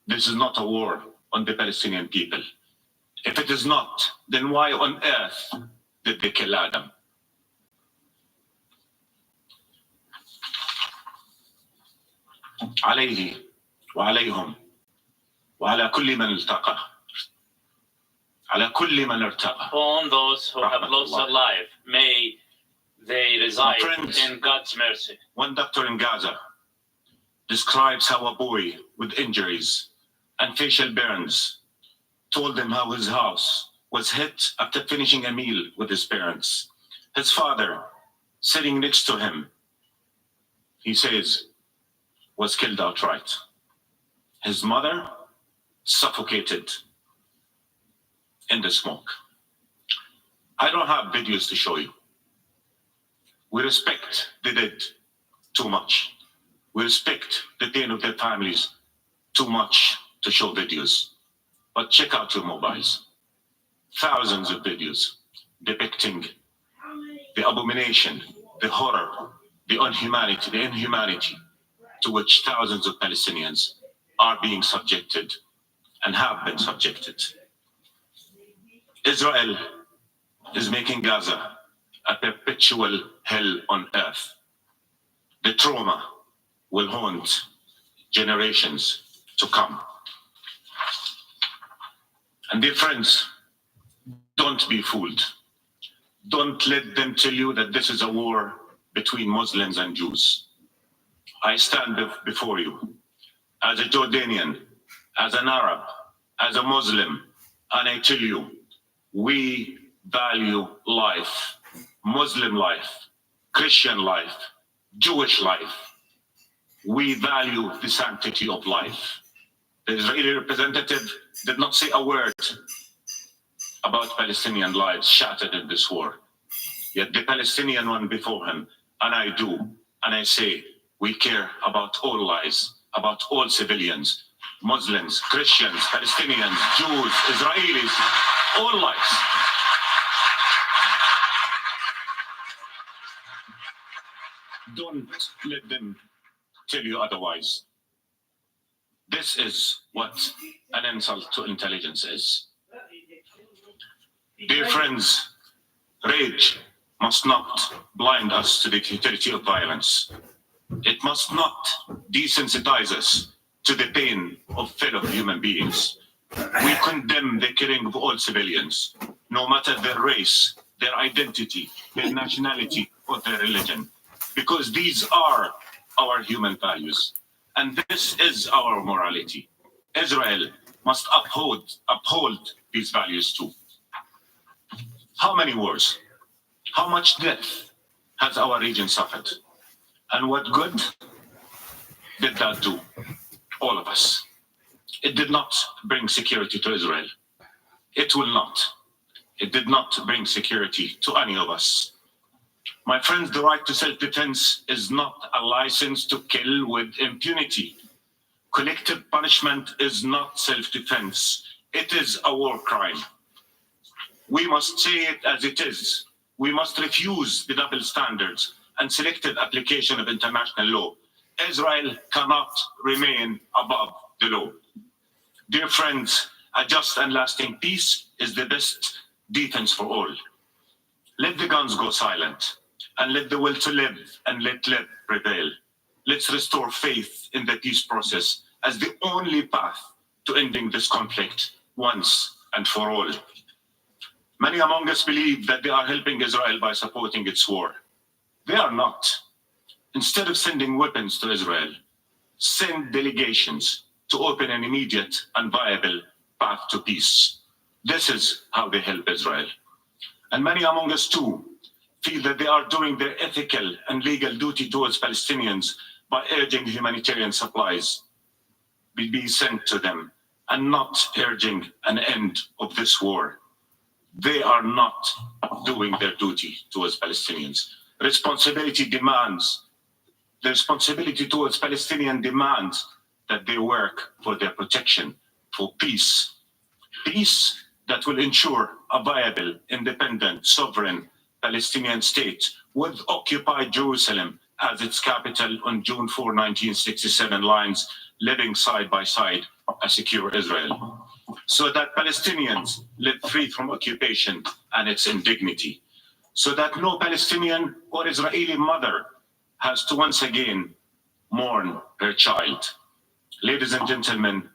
this is not a war on the Palestinian people. If it is not, then why on earth did they kill Adam? عليه وعليهم وعلى كل من التقى على كل من ارتقى. On those who have lost their life, may they reside friends, in God's mercy. One doctor in Gaza describes how a boy with injuries and facial burns told him how his house was hit after finishing a meal with his parents. His father, sitting next to him, he says, was killed outright. His mother suffocated in the smoke. I don't have videos to show you. We respect the dead too much. We respect the pain of their families too much to show videos. But check out your mobiles. Thousands of videos depicting the abomination, the horror, the inhumanity to which thousands of Palestinians are being subjected and have been subjected. Israel is making Gaza a perpetual hell on earth. The trauma will haunt generations to come. And dear friends, don't be fooled. Don't let them tell you that this is a war between Muslims and Jews. I stand before you as a Jordanian, as an Arab, as a Muslim, and I tell you, we value life, Muslim life, Christian life, Jewish life. We value the sanctity of life. The Israeli representative did not say a word about Palestinian lives shattered in this war. Yet the Palestinian one before him, and I do, and I say, we care about all lives, about all civilians, Muslims, Christians, Palestinians, Jews, Israelis, all lives. Don't let them tell you otherwise. This is what an insult to intelligence is. Dear friends, rage must not blind us to the futility of violence. It must not desensitize us to the pain of fellow human beings. We condemn the killing of all civilians, no matter their race, their identity, their nationality, or their religion, because these are our human values, and this is our morality. Israel must uphold these values too. How many wars, how much death has our region suffered? And what good did that do? All of us. It did not bring security to Israel. It will not. It did not bring security to any of us. My friends, the right to self-defense is not a license to kill with impunity. Collective punishment is not self-defense. It is a war crime. We must say it as it is. We must refuse the double standards and selective application of international law. Israel cannot remain above the law. Dear friends, a just and lasting peace is the best defense for all. Let the guns go silent, and let the will to live and let live prevail. Let's restore faith in the peace process as the only path to ending this conflict once and for all. Many among us believe that they are helping Israel by supporting its war. They are not. Instead of sending weapons to Israel, send delegations to open an immediate and viable path to peace. This is how they help Israel. And many among us too feel that they are doing their ethical and legal duty towards Palestinians by urging humanitarian supplies be sent to them and not urging an end of this war. They are not doing their duty towards Palestinians. The responsibility towards Palestinian demands that they work for their protection, for peace. Peace that will ensure a viable, independent, sovereign Palestinian state with occupied Jerusalem as its capital on June 4, 1967 lines, living side by side a secure Israel, so that Palestinians live free from occupation and its indignity, so that no Palestinian or Israeli mother has to once again mourn her child. Ladies and gentlemen,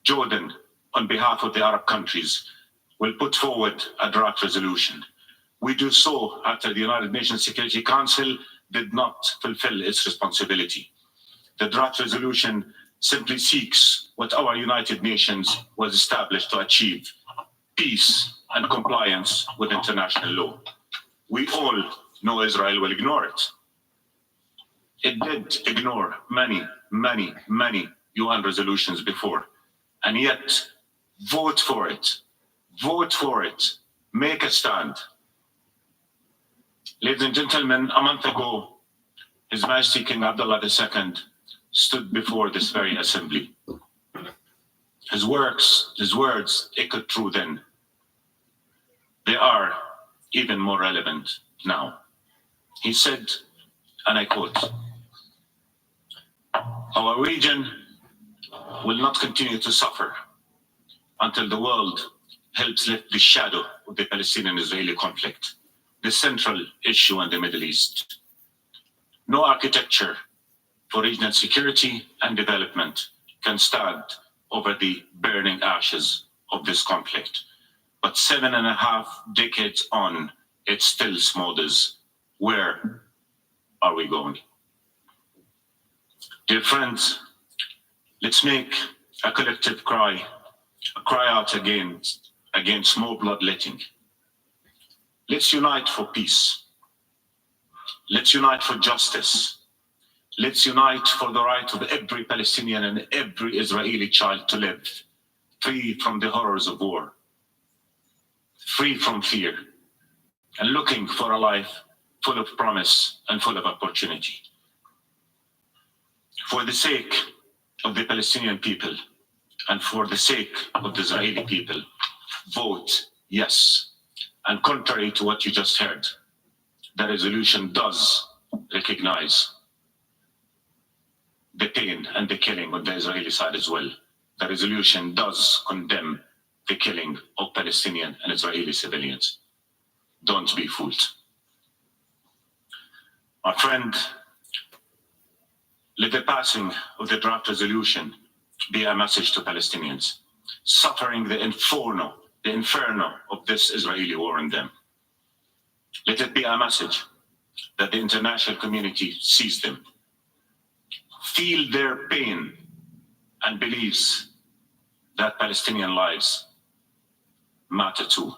Jordan, on behalf of the Arab countries, will put forward a draft resolution. We do so after the United Nations Security Council did not fulfill its responsibility. The draft resolution simply seeks what our United Nations was established to achieve: peace and compliance with international law. We all know Israel will ignore it. It did ignore many UN resolutions before, and yet vote for it. Vote for it. Make a stand. Ladies and gentlemen, a month ago, His Majesty King Abdullah II stood before this very assembly. His words echoed true then. They are even more relevant now. He said, and I quote, "Our region will not continue to suffer until the world helps lift the shadow of the Palestinian-Israeli conflict, the central issue in the Middle East. No architecture for regional security and development can stand over the burning ashes of this conflict. But 7.5 decades on, it still smolders. Where are we going?" Dear friends, let's make a collective cry out against more bloodletting. Let's unite for peace. Let's unite for justice. Let's unite for the right of every Palestinian and every Israeli child to live free from the horrors of war, free from fear, and looking for a life full of promise and full of opportunity. For the sake of the Palestinian people and for the sake of the Israeli people, vote yes. And contrary to what you just heard, the resolution does recognize the pain and the killing on the Israeli side as well. The resolution does condemn the killing of Palestinian and Israeli civilians. Don't be fooled. My friend, let the passing of the draft resolution be a message to Palestinians suffering the inferno of this Israeli war on them. Let it be a message that the international community sees them, feel their pain, and believes that Palestinian lives matter too.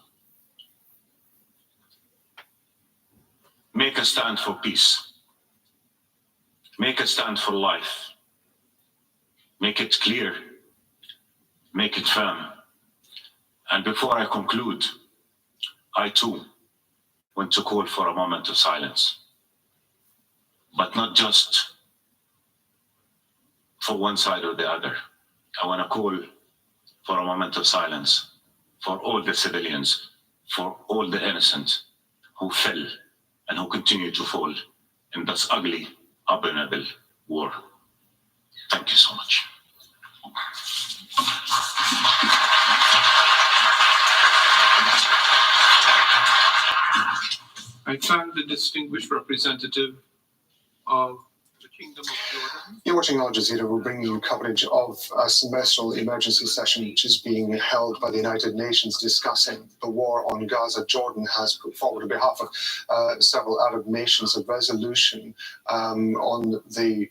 Make a stand for peace. Make a stand for life. Make it clear. Make it firm. And before I conclude, I too want to call for a moment of silence. But not just for one side or the other. I want to call for a moment of silence for all the civilians, for all the innocent who fell and who continue to fall in this ugly, abominable war. Thank you so much. I thank the distinguished representative of the Kingdom of Jordan. You're watching Al Jazeera. We're bringing you coverage of a semestral emergency session which is being held by the United Nations discussing the war on Gaza. Jordan has put forward on behalf of several Arab nations a resolution on the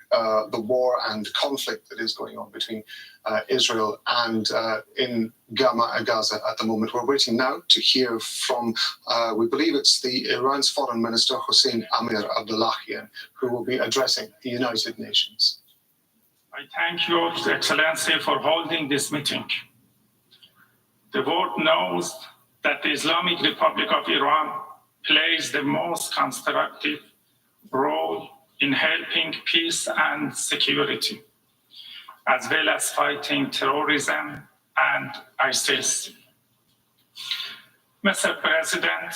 war and conflict that is going on between Israel and in Gaza at the moment. We're waiting now to hear from, we believe it's the Iran's Foreign Minister, Hossein Amir-Abdollahian, who will be addressing the United Nations. I thank Your Excellency for holding this meeting. The world knows that the Islamic Republic of Iran plays the most constructive role in helping peace and security, as well as fighting terrorism and ISIS. Mr. President,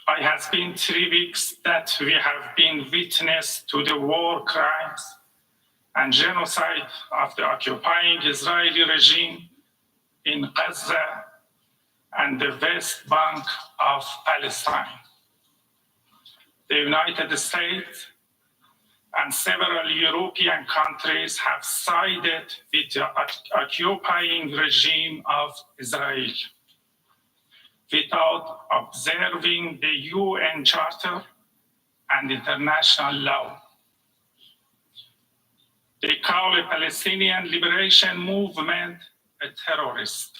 it has been 3 weeks that we have been witness to the war crimes and genocide of the occupying Israeli regime in Gaza and the West Bank of Palestine. The United States and several European countries have sided with the occupying regime of Israel without observing the UN Charter and international law. They call the Palestinian Liberation Movement a terrorist,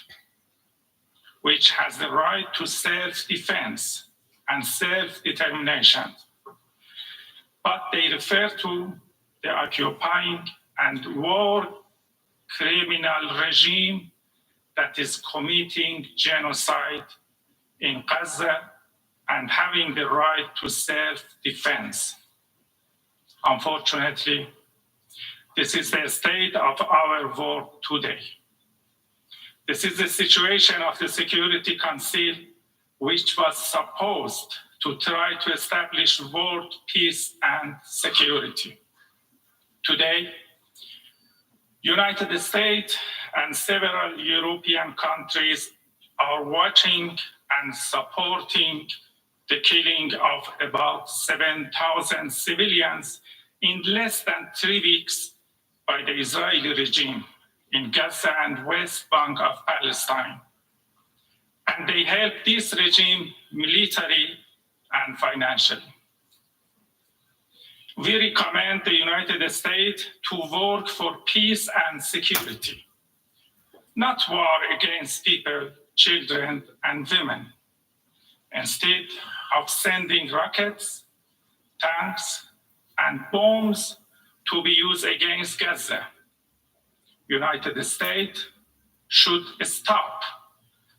which has the right to self-defense and self-determination. But they refer to the occupying and war criminal regime that is committing genocide in Gaza and having the right to self-defense. Unfortunately, this is the state of our world today. This is the situation of the Security Council, which was supposed to try to establish world peace and security. Today, United States and several European countries are watching and supporting the killing of about 7,000 civilians in less than 3 weeks by the Israeli regime in Gaza and West Bank of Palestine. And they help this regime militarily and financially. We recommend the United States to work for peace and security, not war against people, children, and women. Instead of sending rockets, tanks, and bombs to be used against Gaza, United States should stop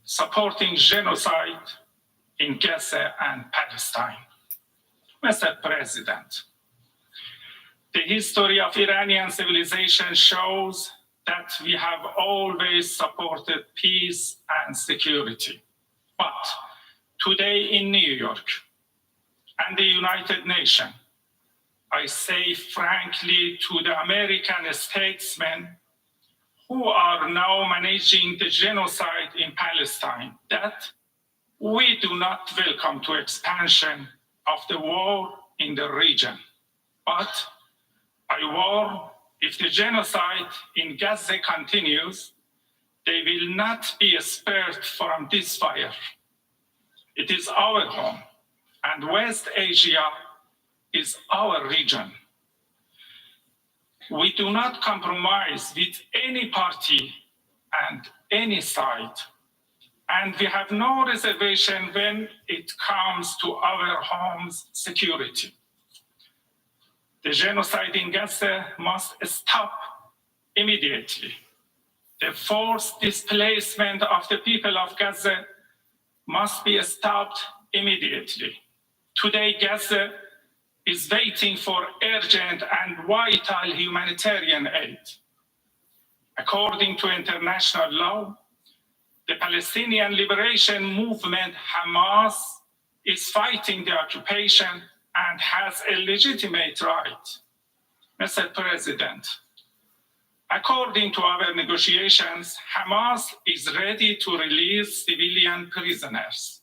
supporting genocide in Gaza and Palestine. Mr. President, the history of Iranian civilization shows that we have always supported peace and security. But today in New York and the United Nations, I say frankly to the American statesmen who are now managing the genocide in Palestine that we do not welcome to expansion of the war in the region. But I warn, if the genocide in Gaza continues, they will not be spared from this fire. It is our home, and West Asia is our region. We do not compromise with any party and any side, and we have no reservation when it comes to our home's security. The genocide in Gaza must stop immediately. The forced displacement of the people of Gaza must be stopped immediately. Today, Gaza is waiting for urgent and vital humanitarian aid. According to international law, the Palestinian Liberation Movement, Hamas, is fighting the occupation and has a legitimate right. Mr. President, according to our negotiations, Hamas is ready to release civilian prisoners.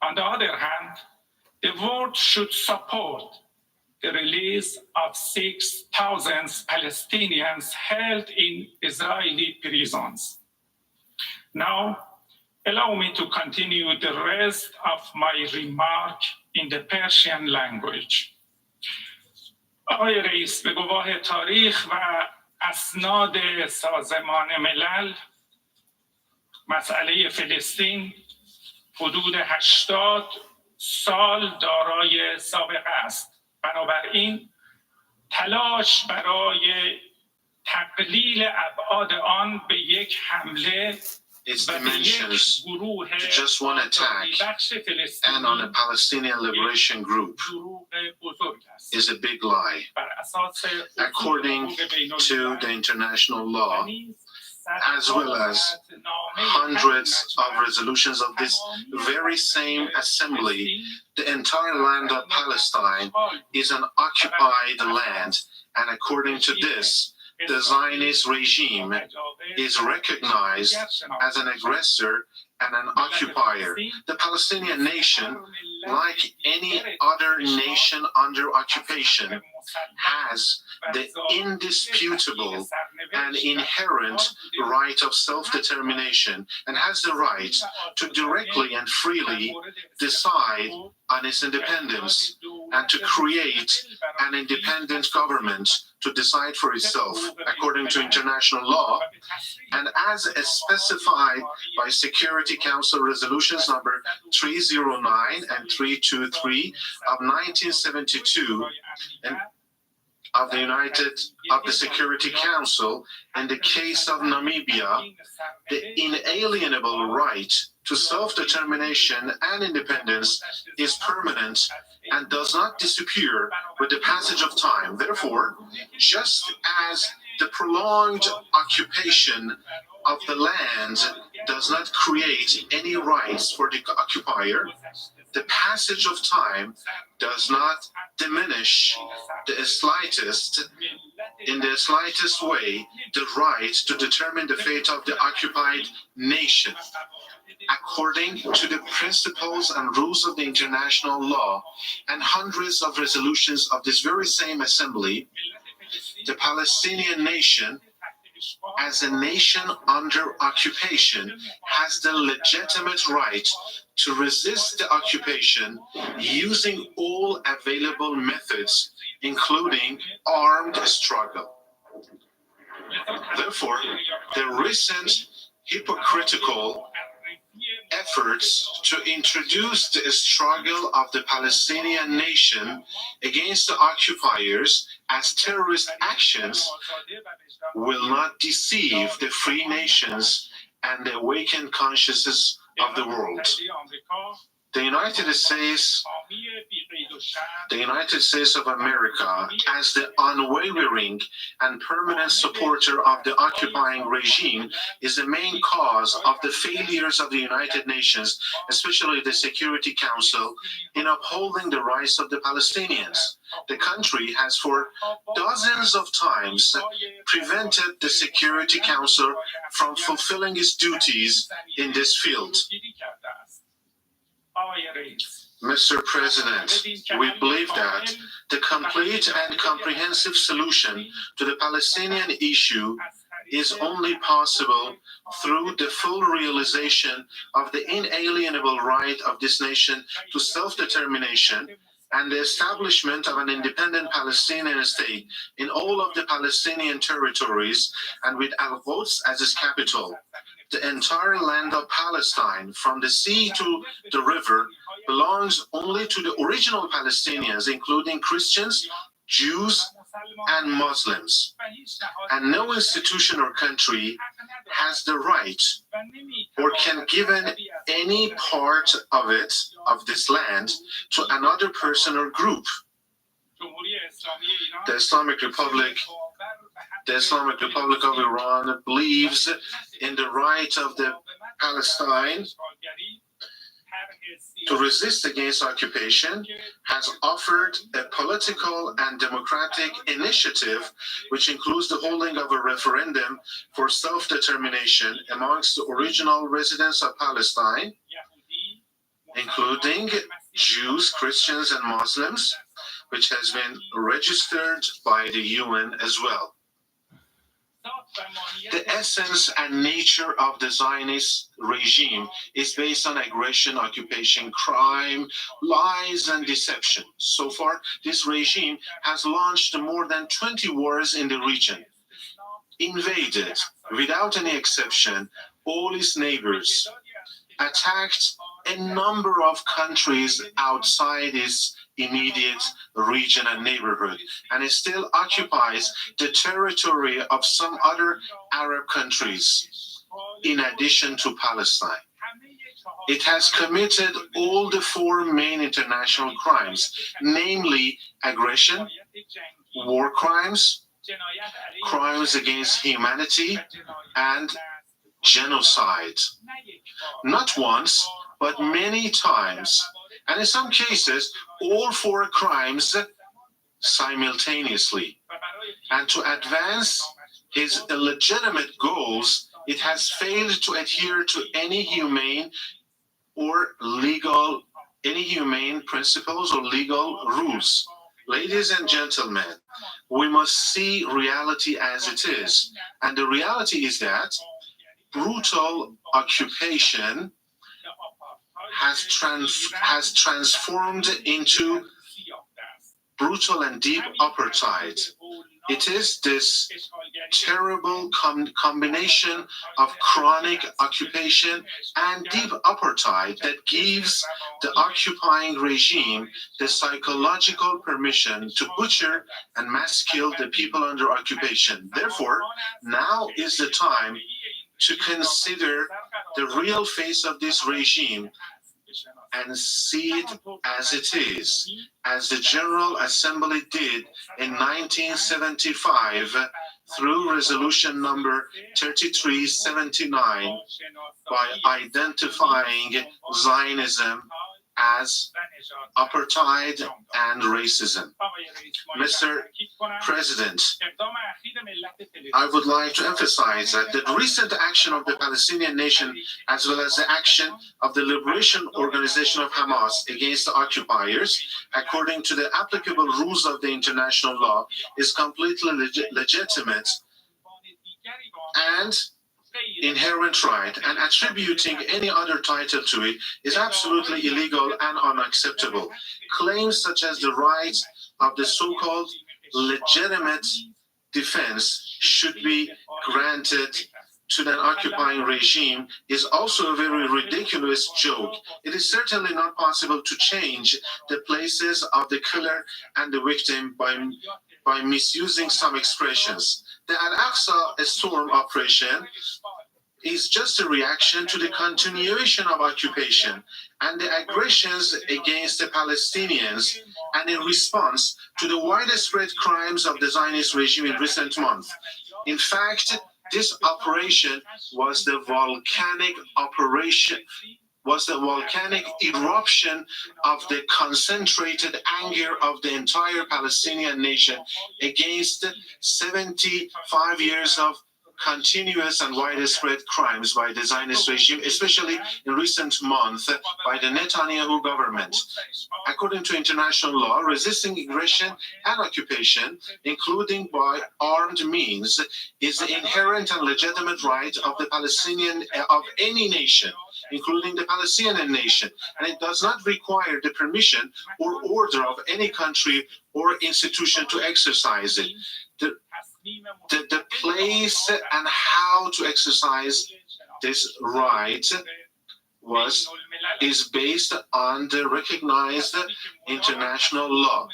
On the other hand, the world should support the release of 6,000 Palestinians held in Israeli prisons. Now, allow me to continue the rest of my remark in the Persian language. آقای رئیس، به گواه تاریخ و اسناد سازمان ملل، مسئله فلسطین حدود 80 سال دارای سابقه است. بنابراین تلاش برای تقلیل ابعاد آن به یک حمله its dimensions to just one attack and on a Palestinian liberation group is a big lie. According to the international law, as well as hundreds of resolutions of this very same assembly, the entire land of Palestine is an occupied land, and according to this, the Zionist regime is recognized as an aggressor and an occupier. The Palestinian nation, like any other nation under occupation, has the indisputable and inherent right of self-determination and has the right to directly and freely decide on its independence and to create an independent government to decide for itself according to international law, and as specified by Security Council resolutions number 309 and 323 of 1972 and of the Security Council. In the case of Namibia, the inalienable right to self-determination and independence is permanent and does not disappear with the passage of time. Therefore, just as the prolonged occupation of the land does not create any rights for the occupier, the passage of time does not diminish in the slightest way the right to determine the fate of the occupied nation. According to the principles and rules of the international law and hundreds of resolutions of this very same assembly, the Palestinian nation, as a nation under occupation, has the legitimate right to resist the occupation using all available methods, including armed struggle. Therefore, the recent hypocritical efforts to introduce the struggle of the Palestinian nation against the occupiers as terrorist actions will not deceive the free nations and the awakened consciousness of the world. The United States of America, as the unwavering and permanent supporter of the occupying regime, is the main cause of the failures of the United Nations, especially the Security Council, in upholding the rights of the Palestinians. The country has for dozens of times prevented the Security Council from fulfilling its duties in this field. Mr. President, we believe that the complete and comprehensive solution to the Palestinian issue is only possible through the full realization of the inalienable right of this nation to self-determination and the establishment of an independent Palestinian state in all of the Palestinian territories and with Al-Quds as its capital. The entire land of Palestine, from the sea to the river, belongs only to the original Palestinians, including Christians, Jews, and Muslims. And no institution or country has the right or can give any part of it, of this land, to another person or group. The Islamic Republic of Iran believes in the right of the Palestine to resist against occupation, has offered a political and democratic initiative which includes the holding of a referendum for self-determination amongst the original residents of Palestine, including Jews, Christians, and Muslims, which has been registered by the UN as well. The essence and nature of the Zionist regime is based on aggression, occupation, crime, lies, and deception. So far, this regime has launched more than 20 wars in the region, invaded, without any exception, all its neighbors, attacked a number of countries outside its immediate region and neighborhood, and it still occupies the territory of some other Arab countries, in addition to Palestine. It has committed all the four main international crimes, namely aggression, war crimes, crimes against humanity, and genocide. Not once, but many times, and in some cases, all four crimes simultaneously. And to advance his illegitimate goals, it has failed to adhere to any humane principles or legal rules. Ladies and gentlemen, we must see reality as it is. And the reality is that brutal occupation has transformed into brutal and deep apartheid. It is this terrible combination of chronic occupation and deep apartheid that gives the occupying regime the psychological permission to butcher and mass kill the people under occupation. Therefore, now is the time to consider the real face of this regime and see it as it is, as the General Assembly did in 1975 through resolution number 3379 by identifying Zionism as apartheid and racism. Mr. President, I would like to emphasize that the recent action of the Palestinian nation, as well as the action of the Liberation Organization of Hamas against the occupiers, according to the applicable rules of the international law, is completely legitimate and inherent right, and attributing any other title to it is absolutely illegal and unacceptable. Claims such as the right of the so-called legitimate defense should be granted to an occupying regime is also a very ridiculous joke. It is certainly not possible to change the places of the killer and the victim by misusing some expressions. The Al-Aqsa storm operation is just a reaction to the continuation of occupation and the aggressions against the Palestinians, and in response to the widespread crimes of the Zionist regime in recent months. In fact, this operation was the volcanic eruption of the concentrated anger of the entire Palestinian nation against 75 years of continuous and widespread crimes by the Zionist regime, especially in recent months by the Netanyahu government. According to international law, resisting aggression and occupation, including by armed means, is the inherent and legitimate right of the Palestinian, of any nation, including the Palestinian nation, and it does not require the permission or order of any country or institution to exercise it. The place and how to exercise this right is based on the recognized international law.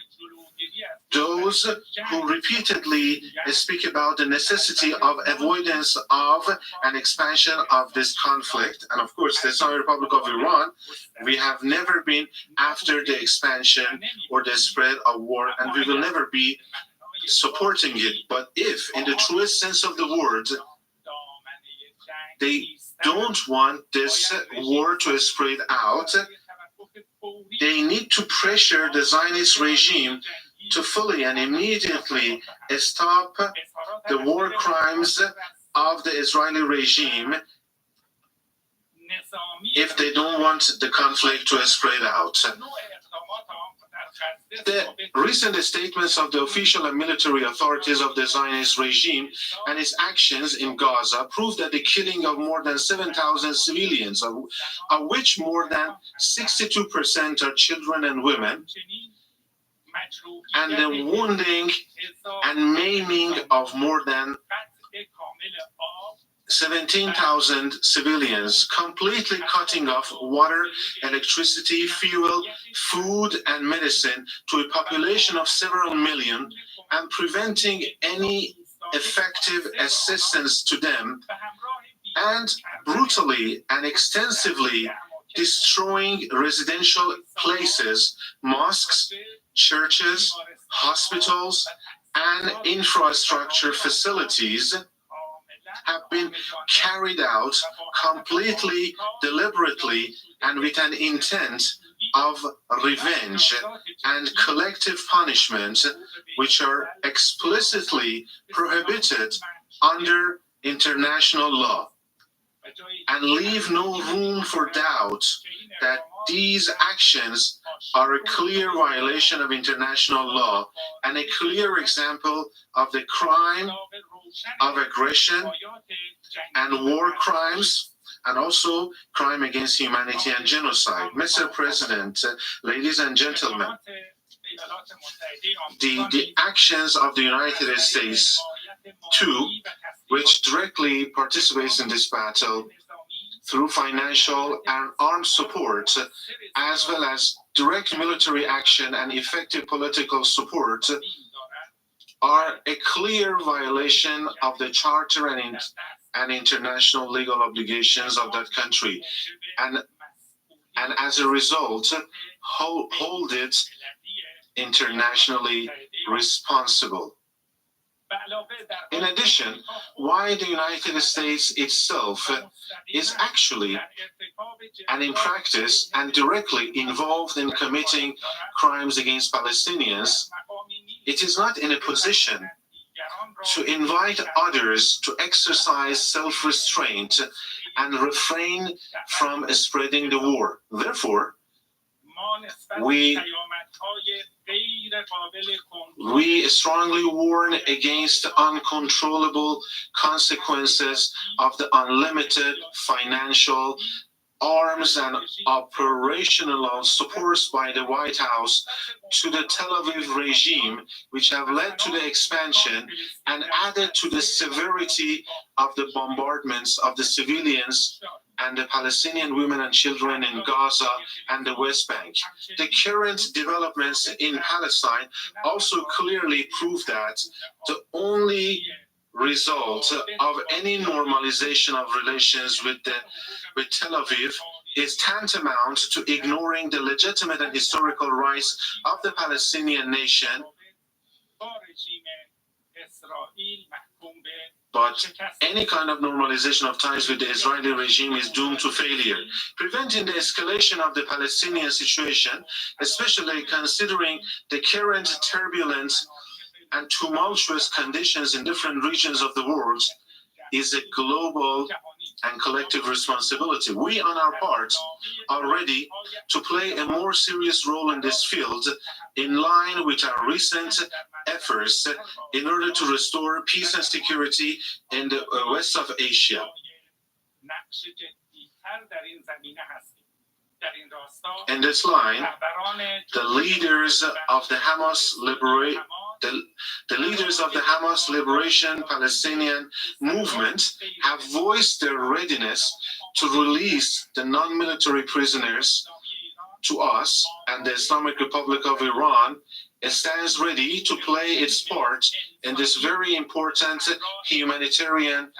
Those who repeatedly speak about the necessity of avoidance of an expansion of this conflict, and of course the Islamic Republic of Iran, we have never been after the expansion or the spread of war, and we will never be supporting it. But if, in the truest sense of the word, they don't want this war to spread out, they need to pressure the Zionist regime to fully and immediately stop the war crimes of the Israeli regime if they don't want the conflict to spread out. The recent statements of the official and military authorities of the Zionist regime and its actions in Gaza prove that the killing of more than 7,000 civilians, of which more than 62% are children and women, and the wounding and maiming of more than 17,000 civilians, completely cutting off water, electricity, fuel, food, and medicine to a population of several million, and preventing any effective assistance to them, and brutally and extensively destroying residential places, mosques, churches, hospitals, and infrastructure facilities have been carried out completely, deliberately, and with an intent of revenge and collective punishment, which are explicitly prohibited under international law, and leave no room for doubt that these actions are a clear violation of international law and a clear example of the crime of aggression and war crimes, and also crime against humanity and genocide. Mr. President, ladies and gentlemen, the actions of the United States, too, which directly participates in this battle through financial and armed support, as well as direct military action and effective political support, are a clear violation of the charter and international legal obligations of that country, and as a result, hold it internationally responsible. In addition, why the United States itself is actually and in practice and directly involved in committing crimes against Palestinians, it is not in a position to invite others to exercise self-restraint and refrain from spreading the war. Therefore, we strongly warn against the uncontrollable consequences of the unlimited financial, arms and operational supports by the White House to the Tel Aviv regime, which have led to the expansion and added to the severity of the bombardments of the civilians and the Palestinian women and children in Gaza and the West Bank. The current developments in Palestine also clearly prove that the only result of any normalization of relations with Tel Aviv is tantamount to ignoring the legitimate and historical rights of the Palestinian nation. But any kind of normalization of ties with the Israeli regime is doomed to failure. Preventing the escalation of the Palestinian situation, especially considering the current turbulent and tumultuous conditions in different regions of the world, is a global and collective responsibility. We, on our part, are ready to play a more serious role in this field, in line with our recent efforts in order to restore peace and security in the west of Asia. In this line, the leaders of the Hamas Liberation Palestinian movement have voiced their readiness to release the non-military prisoners to us, and the Islamic Republic of Iran stands ready to play its part in this very important humanitarian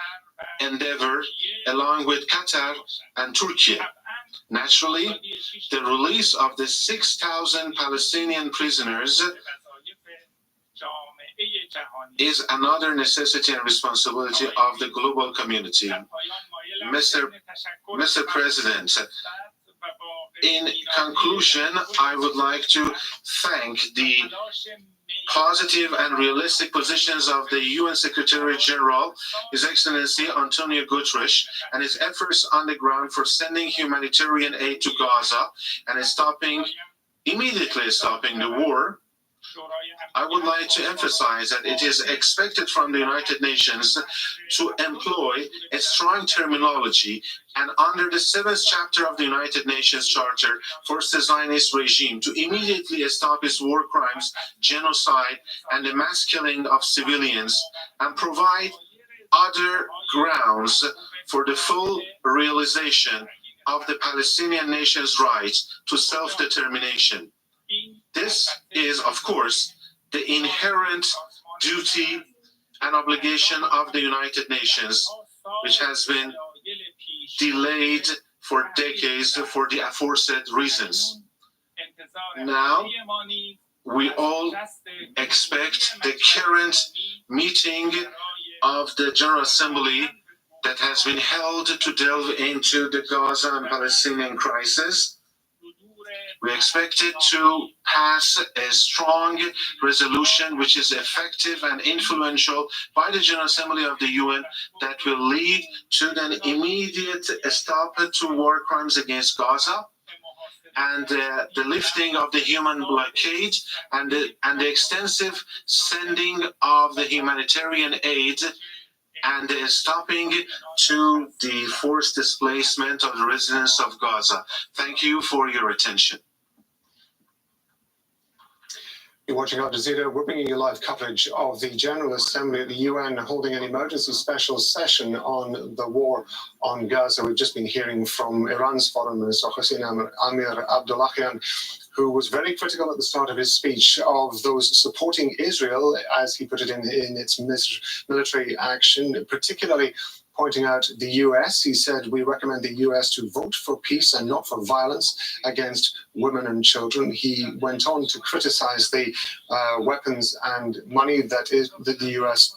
endeavor, along with Qatar and Turkey. Naturally, the release of the 6,000 Palestinian prisoners is another necessity and responsibility of the global community. Mr. President, in conclusion, I would like to thank the positive and realistic positions of the UN Secretary General, His Excellency Antonio Guterres, and his efforts on the ground for sending humanitarian aid to Gaza and immediately stopping the war. I would like to emphasize that it is expected from the United Nations to employ a strong terminology and under the 7th chapter of the United Nations Charter force the Zionist regime to immediately stop its war crimes, genocide, and the mass killing of civilians, and provide other grounds for the full realization of the Palestinian nation's right to self-determination. This is, of course, the inherent duty and obligation of the United Nations, which has been delayed for decades for the aforesaid reasons. Now, we all expect the current meeting of the General Assembly that has been held to delve into the Gaza and Palestinian crisis. We expect it to pass a strong resolution which is effective and influential by the General Assembly of the UN that will lead to an immediate stop to war crimes against Gaza and the lifting of the human blockade and the extensive sending of the humanitarian aid and stopping to the forced displacement of the residents of Gaza. Thank you for your attention. You're watching Al Jazeera. We're bringing you live coverage of the General Assembly at the UN holding an emergency special session on the war on Gaza. We've just been hearing from Iran's Foreign Minister Hossein Amir Abdollahian, who was very critical at the start of his speech of those supporting Israel, as he put it, in its military action, particularly pointing out the US. He said, we recommend the US to vote for peace and not for violence against women and children. He went on to criticize the weapons and money that the US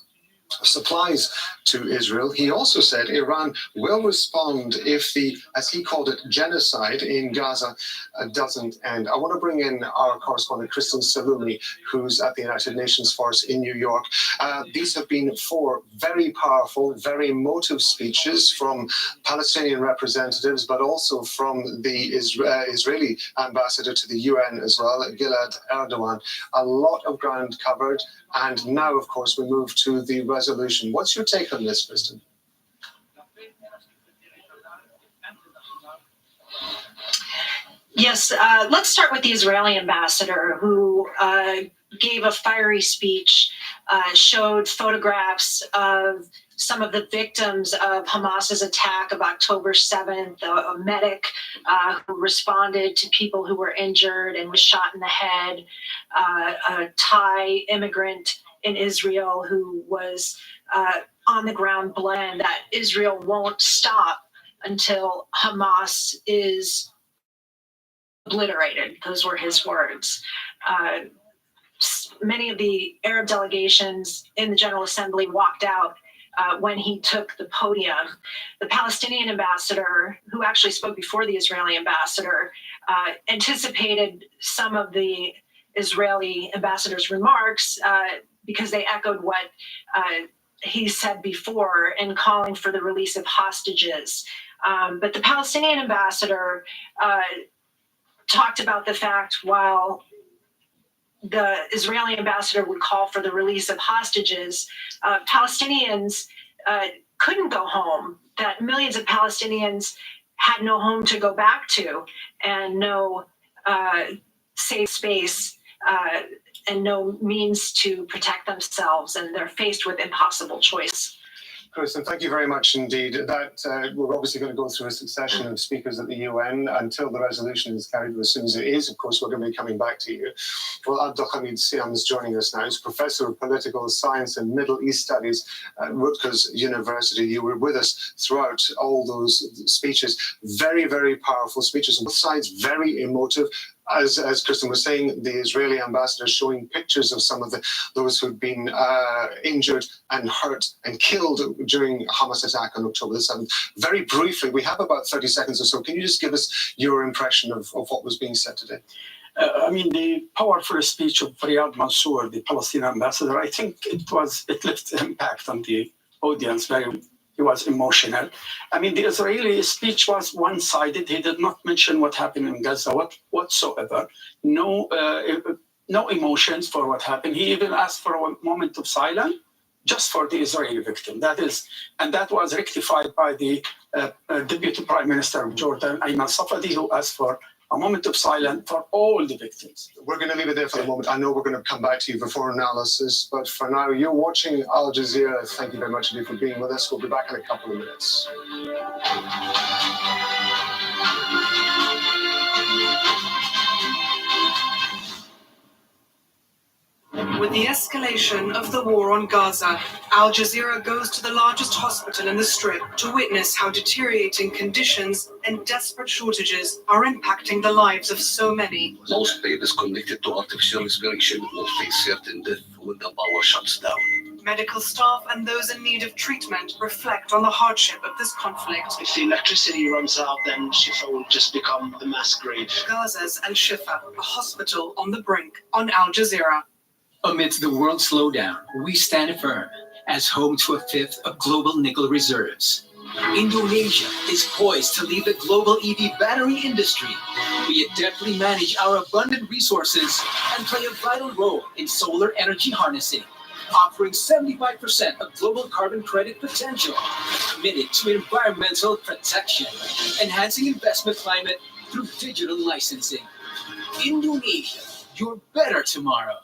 supplies to Israel. He also said Iran will respond if the, as he called it, genocide in Gaza doesn't end. I want to bring in our correspondent, Kristen Salumi, who's at the United Nations Force in New York. These have been 4 very powerful, very emotive speeches from Palestinian representatives, but also from the Israeli ambassador to the UN as well, Gilad Erdogan. A lot of ground covered. And now, of course, we move to the resolution. What's your take on this, Kristen? Yes, let's start with the Israeli ambassador who gave a fiery speech, showed photographs of some of the victims of Hamas's attack of October 7th, a medic who responded to people who were injured and was shot in the head, a Thai immigrant in Israel who was on the ground blend, that Israel won't stop until Hamas is obliterated. Those were his words. Many of the Arab delegations in the General Assembly walked out when he took the podium. The Palestinian ambassador, who actually spoke before the Israeli ambassador, anticipated some of the Israeli ambassador's remarks because they echoed what he said before in calling for the release of hostages. But the Palestinian ambassador talked about the fact while the Israeli ambassador would call for the release of hostages, Palestinians couldn't go home, that millions of Palestinians had no home to go back to and no safe space and no means to protect themselves, and they're faced with impossible choice. Kristen, thank you very much indeed. That we're obviously going to go through a succession of speakers at the UN until the resolution is carried. As soon as it is, of course, we're going to be coming back to you. Well, Abdelhamid Siam is joining us now. He's Professor of Political Science and Middle East Studies at Rutgers University. You were with us throughout all those speeches. Very, very powerful speeches on both sides, very emotive. As Kristen was saying, the Israeli ambassador showing pictures of some of those who'd been injured and hurt and killed during Hamas attack on October the 7th. Very briefly, we have about 30 seconds or so. Can you just give us your impression of what was being said today? The powerful speech of Riyad Mansour, the Palestinian ambassador, I think it left impact on the audience. He was emotional. The Israeli speech was one-sided. He did not mention what happened in Gaza whatsoever. No emotions for what happened. He even asked for a moment of silence just for the Israeli victim. That was rectified by the Deputy Prime Minister of Jordan, Ayman Safadi, who asked for a moment of silence for all the victims. We're going to leave it there for the moment. I know we're going to come back to you before analysis, but for now, you're watching Al Jazeera. Thank you very much indeed for being with us. We'll be back in a couple of minutes. With the escalation of the war on Gaza, Al Jazeera goes to the largest hospital in the Strip to witness how deteriorating conditions and desperate shortages are impacting the lives of so many. Most babies connected to artificial respiration will face certain death when the power shuts down. Medical staff and those in need of treatment reflect on the hardship of this conflict. If the electricity runs out, then Shifa will just become a mass grave. Gaza's Al Shifa, a hospital on the brink, on Al Jazeera. Amidst the world slowdown, we stand firm as home to a fifth of global nickel reserves. Indonesia is poised to lead the global EV battery industry. We adeptly manage our abundant resources and play a vital role in solar energy harnessing, offering 75% of global carbon credit potential, committed to environmental protection, enhancing investment climate through digital licensing. Indonesia, your better tomorrow.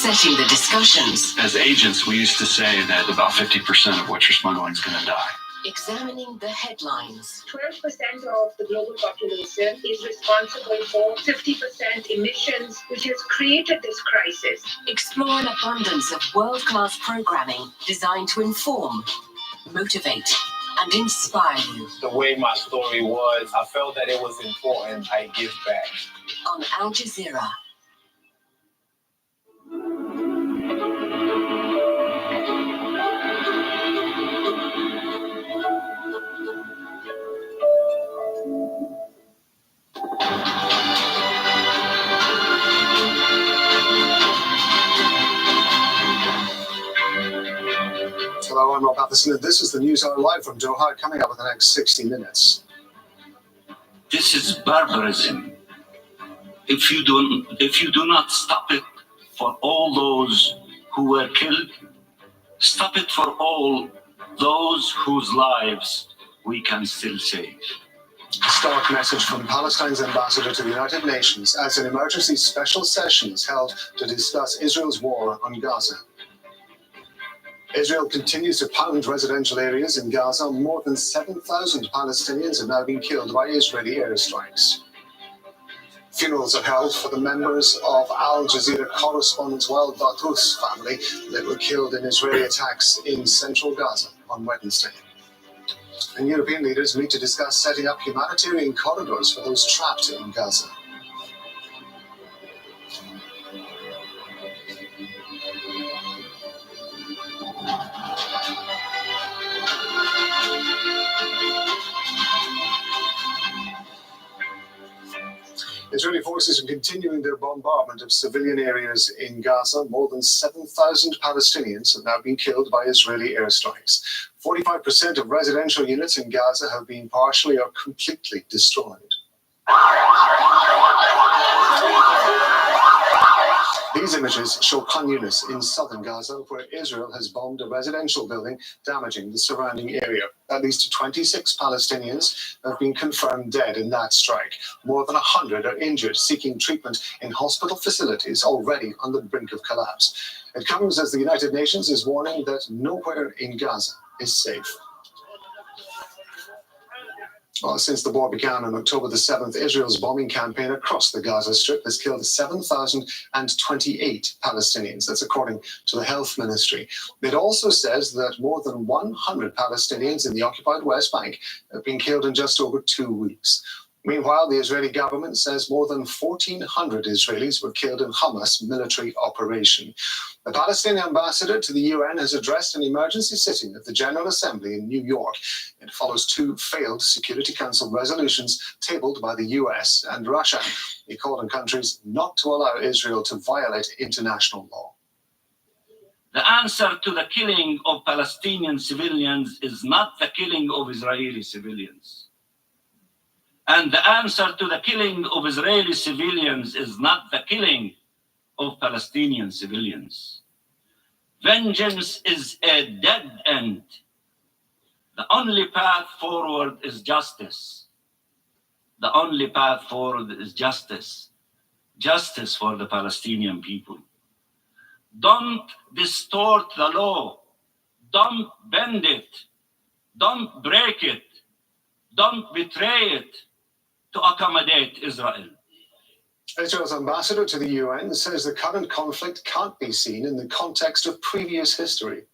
setting the discussions. As agents, we used to say that about 50% of what you're smuggling is going to die. Examining the headlines. 12% of the global population is responsible for 50% emissions, which has created this crisis. Explore an abundance of world-class programming designed to inform, motivate, and inspire you. The way my story was, I felt that it was important I give back. On Al Jazeera. Hello, I'm Rob Matheson, and this is the News Hour live from Doha, coming up in the next 60 minutes. This is barbarism. If you do not stop it for all those who were killed, stop it for all those whose lives we can still save. A stark message from Palestine's ambassador to the United Nations as an emergency special session is held to discuss Israel's war on Gaza. Israel continues to pound residential areas in Gaza. More than 7,000 Palestinians have now been killed by Israeli airstrikes. Funerals are held for the members of Al Jazeera correspondent Wael Dahdouh's family that were killed in Israeli attacks in central Gaza on Wednesday. And European leaders meet to discuss setting up humanitarian corridors for those trapped in Gaza. Israeli forces are continuing their bombardment of civilian areas in Gaza. More than 7,000 Palestinians have now been killed by Israeli airstrikes. 45% of residential units in Gaza have been partially or completely destroyed. These images show Khan Yunis in southern Gaza, where Israel has bombed a residential building, damaging the surrounding area. At least 26 Palestinians have been confirmed dead in that strike. More than 100 are injured, seeking treatment in hospital facilities already on the brink of collapse. It comes as the United Nations is warning that nowhere in Gaza is safe. Well, since the war began on October the 7th, Israel's bombing campaign across the Gaza Strip has killed 7,028 Palestinians. That's according to the Health Ministry. It also says that more than 100 Palestinians in the occupied West Bank have been killed in just over 2 weeks. Meanwhile, the Israeli government says more than 1,400 Israelis were killed in Hamas military operation. The Palestinian ambassador to the UN has addressed an emergency sitting of the General Assembly in New York. It follows 2 failed Security Council resolutions tabled by the US and Russia. He called on countries not to allow Israel to violate international law. The answer to the killing of Palestinian civilians is not the killing of Israeli civilians. And the answer to the killing of Israeli civilians is not the killing of Palestinian civilians. Vengeance is a dead end. The only path forward is justice. The only path forward is justice. Justice for the Palestinian people. Don't distort the law. Don't bend it. Don't break it. Don't betray it to accommodate Israel. Israel's ambassador to the UN says the current conflict can't be seen in the context of previous history.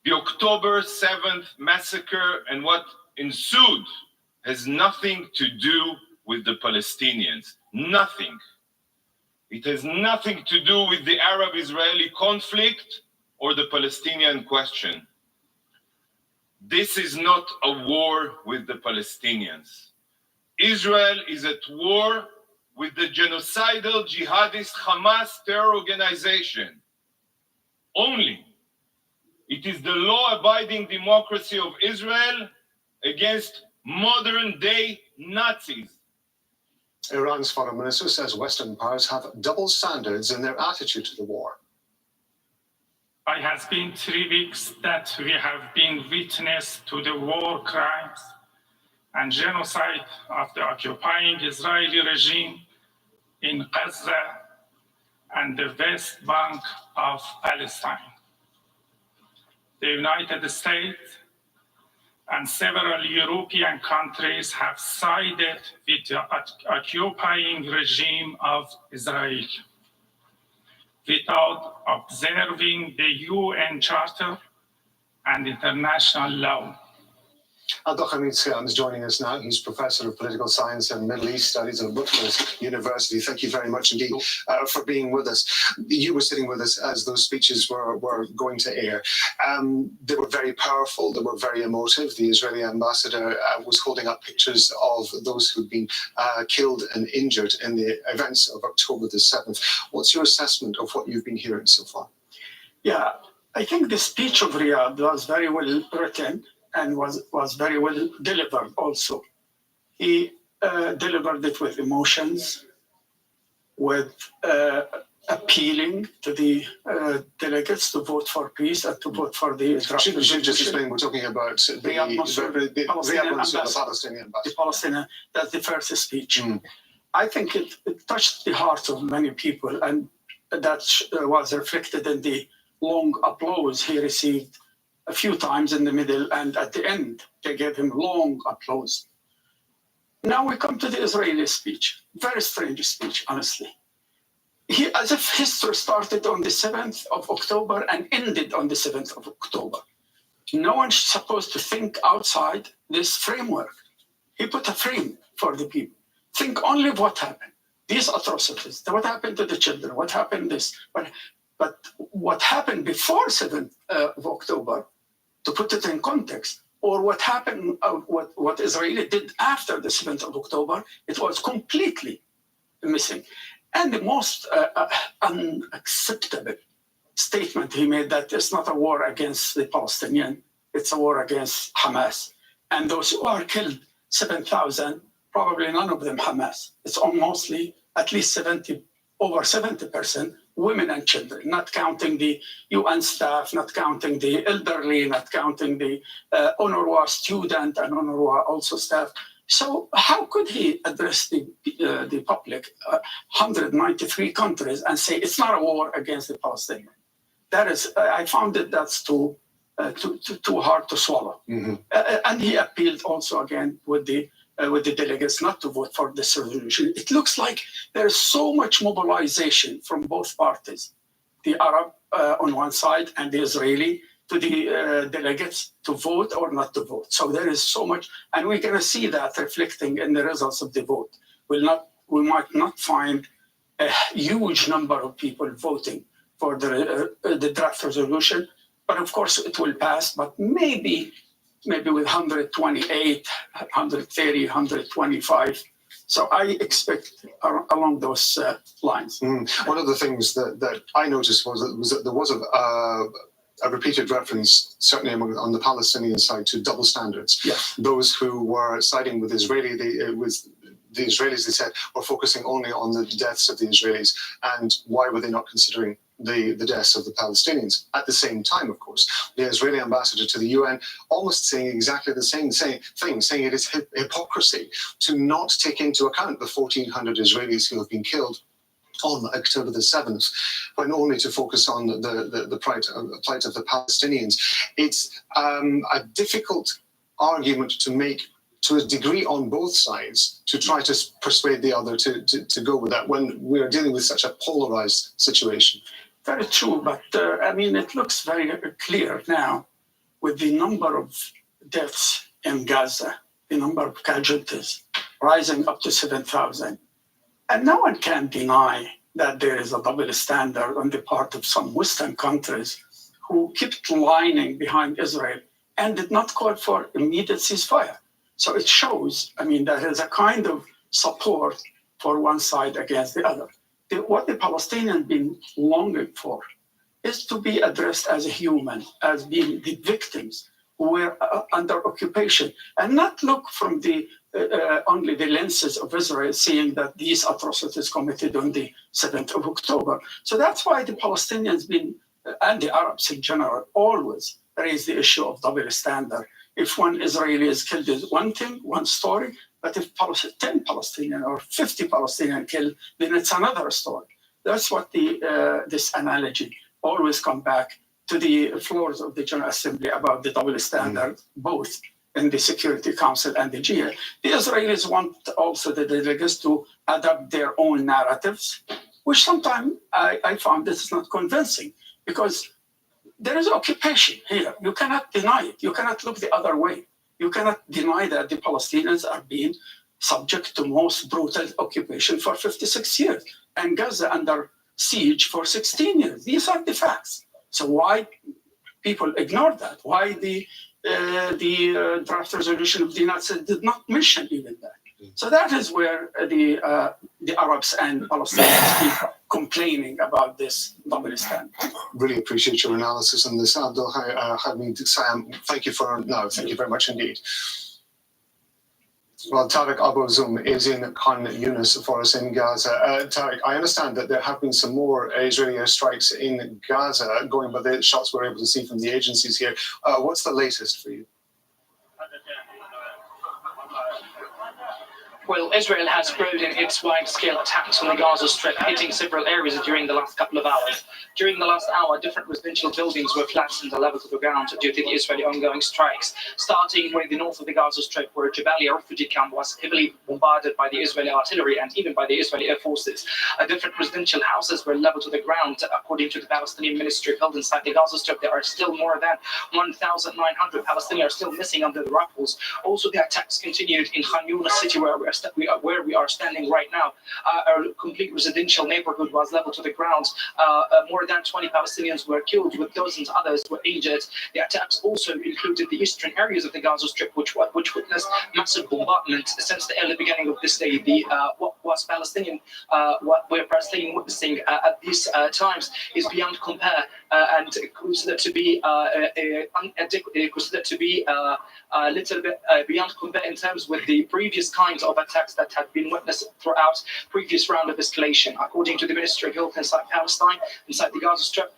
The October 7th massacre and what ensued has nothing to do with the Palestinians. Nothing. It has nothing to do with the Arab-Israeli conflict or the Palestinian question. This is not a war with the Palestinians. Israel is at war with the genocidal jihadist Hamas terror organization. Only. It is the law-abiding democracy of Israel against modern-day Nazis. Iran's foreign minister says Western powers have double standards in their attitude to the war. It has been 3 weeks that we have been witness to the war crimes and genocide of the occupying Israeli regime in Gaza and the West Bank of Palestine. The United States and several European countries have sided with the occupying regime of Israel without observing the UN Charter and international law. Al-Dr. Hamid Siam is joining us now. He's Professor of Political Science and Middle East Studies at Rutgers University. Thank you very much indeed for being with us. You were sitting with us as those speeches were going to air. They were very powerful. They were very emotive. The Israeli ambassador was holding up pictures of those who'd been killed and injured in the events of October the 7th. What's your assessment of what you've been hearing so far? Yeah, I think the speech of Riyadh was very well written and was very well delivered also. He delivered it with emotions, with appealing to the delegates to vote for peace and to vote for the draft Should resolution. just explain, we're talking about Riyad Mansour, the Palestinian Palestinian ambassador. The Palestinian, that's the first speech. I think it touched the heart of many people, and that was reflected in the long applause he received a few times in the middle, and at the end, they gave him long applause. Now we come to the Israeli speech. Very strange speech, honestly. As if history started on the 7th of October and ended on the 7th of October. No one's supposed to think outside this framework. He put a frame for the people. Think only of what happened. These atrocities, what happened to the children, what happened this. But what happened before 7th of October, to put it in context, or what happened, what Israel did after the 7th of October, it was completely missing. And the most unacceptable statement he made, that it's not a war against the Palestinian, it's a war against Hamas. And those who are killed, 7,000, probably none of them Hamas. It's mostly at least over 70% women and children, not counting the UN staff, not counting the elderly, not counting the UNRWA student and UNRWA also staff. So how could he address the public, 193 countries, and say it's not a war against the Palestinians? That is, I found that's too hard to swallow. And he appealed also again with the delegates not to vote for this resolution. It looks like there's so much mobilization from both parties, the Arab on one side and the Israeli, to the delegates to vote or not to vote. So there is so much, and we're going to see that reflecting in the results of the vote. We might not find a huge number of people voting for the draft resolution, but of course it will pass, but maybe with 128, 130, 125. So I expect along those lines. One of the things that I noticed was that there was a repeated reference, certainly on the Palestinian side, to double standards. Yes. Those who were siding with the Israelis, they said, were focusing only on the deaths of the Israelis, and why were they not considering the deaths of the Palestinians? At the same time, of course, the Israeli ambassador to the UN almost saying exactly the same thing, saying it is hypocrisy to not take into account the 1,400 Israelis who have been killed on October the 7th, when only to focus on the plight of the Palestinians. It's a difficult argument to make, to a degree, on both sides, to try to persuade the other to go with that when we're dealing with such a polarized situation. Very true, but I mean, it looks very clear now with the number of deaths in Gaza, the number of casualties rising up to 7,000. And no one can deny that there is a double standard on the part of some Western countries who kept lining behind Israel and did not call for immediate ceasefire. So it shows, I mean, there is a kind of support for one side against the other. What the Palestinians been longing for is to be addressed as a human, as being the victims who were under occupation, and not look from only the lenses of Israel, seeing that these atrocities committed on the 7th of October. So that's why the Palestinians and the Arabs in general, always raise the issue of double standard. If one Israeli is killed, is one thing, one story, but if 10 Palestinians or 50 Palestinians killed, then it's another story. That's what this analogy always come back to the floors of the General Assembly about the double standard, both in the Security Council and the GA. The Israelis want also the delegates to adapt their own narratives, which sometimes I found this is not convincing, because there is occupation here. You cannot deny it. You cannot look the other way. You cannot deny that the Palestinians are being subject to most brutal occupation for 56 years, and Gaza under siege for 16 years. These are the facts. So why people ignore that? Why the draft resolution of the United States did not mention even that? So that is where the Arabs and Palestinians keep complaining about this double standard. Really appreciate your analysis on this. Abdul Hamid Sam, thank you very much indeed. Well, Tariq Abu Zoum is in Khan Yunis for us in Gaza. Tariq, I understand that there have been some more Israeli airstrikes in Gaza going by the shots we're able to see from the agencies here. What's the latest for you? Well, Israel has broadened its wide-scale attacks on the Gaza Strip, hitting several areas during the last couple of hours. During the last hour, different residential buildings were flattened and leveled to the ground due to the Israeli ongoing strikes, starting with the north of the Gaza Strip, where Jabalia refugee camp was heavily bombarded by the Israeli artillery and even by the Israeli air forces. Different residential houses were leveled to the ground. According to the Palestinian Ministry held inside the Gaza Strip, there are still more than 1,900 Palestinians are still missing under the rubble. Also, the attacks continued in Khan Yunis city, where we are standing right now. A complete residential neighborhood was leveled to the ground. More than 20 Palestinians were killed, with dozens others were injured. The attacks also included the eastern areas of the Gaza Strip, which witnessed massive bombardment since the early beginning of this day. What we're Palestinian witnessing at these times is beyond compare and considered to be a little bit beyond compare in terms with the previous kinds of attacks that had been witnessed throughout previous round of escalation. According to the Ministry of Health inside Palestine, inside the Gaza Strip,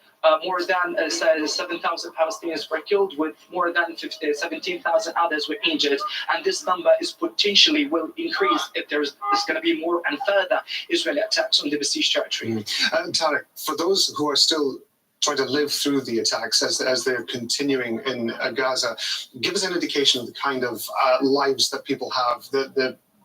more than 7,000 Palestinians were killed, with more than 17,000 others were injured. And this number is potentially will increase if there's going to be more and further Israeli attacks on the besieged territory. Tariq, for those who are still trying to live through the attacks as they're continuing in Gaza, give us an indication of the kind of lives that people have.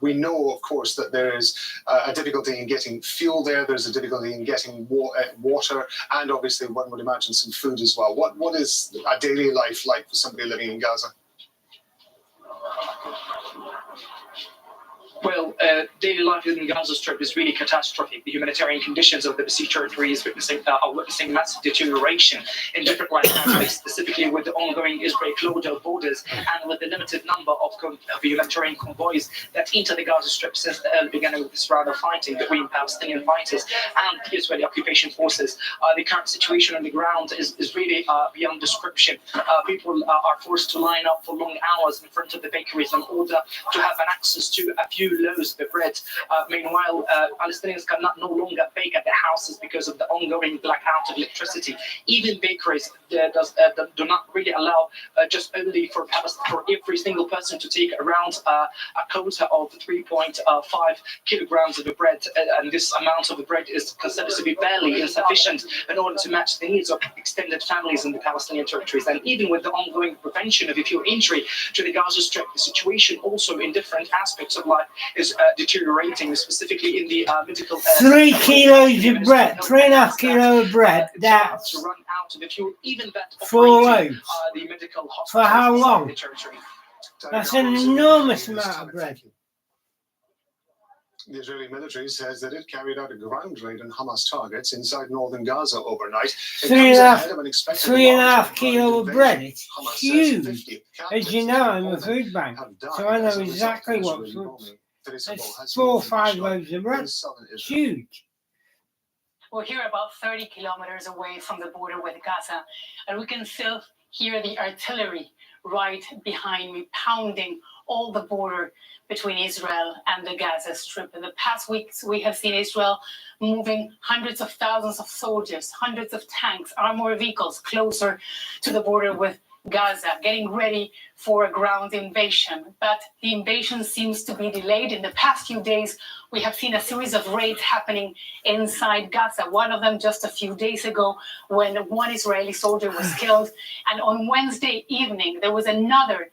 We know, of course, that there is a difficulty in getting fuel there. There's a difficulty in getting water, and obviously one would imagine some food as well. What is a daily life like for somebody living in Gaza? Well, daily life in the Gaza Strip is really catastrophic. The humanitarian conditions of the besieged territory are witnessing massive deterioration in different aspects, specifically with the ongoing Israel-closed borders and with the limited number of humanitarian convoys that enter the Gaza Strip since the early beginning of this round of fighting between Palestinian fighters and the Israeli occupation forces. The current situation on the ground is really beyond description. People are forced to line up for long hours in front of the bakeries in order to have an access to a few loaves of bread. Meanwhile, Palestinians cannot no longer bake at their houses because of the ongoing blackout of electricity. Even bakeries do not really allow just only for every single person to take around a quota of 3.5 kilograms of the bread, and this amount of the bread is considered to be barely insufficient in order to match the needs of extended families in the Palestinian territories. And even with the ongoing prevention of fuel entry to the Gaza Strip, the situation also in different aspects of life is deteriorating, specifically in the medical. 3 kilos of bread, 3.5 kilos of bread. That's to run out of the fuel, even that 4 loaves. The medical For how long? The territory. That's an enormous amount of bread. The Israeli military says that it carried out a ground raid on Hamas targets inside northern Gaza overnight. 3.5 kilos of bread. It's huge. As you know, I'm a food bank, so I know exactly what's. It's 4 or 5 loaves of bread. It's huge. We're here about 30 kilometers away from the border with Gaza, and we can still hear the artillery right behind me pounding all the border between Israel and the Gaza Strip. In the past weeks, we have seen Israel moving hundreds of thousands of soldiers, hundreds of tanks, armored vehicles closer to the border with Gaza, getting ready for a ground invasion. But the invasion seems to be delayed. In the past few days, we have seen a series of raids happening inside Gaza. One of them just a few days ago when one Israeli soldier was killed. And on Wednesday evening, there was another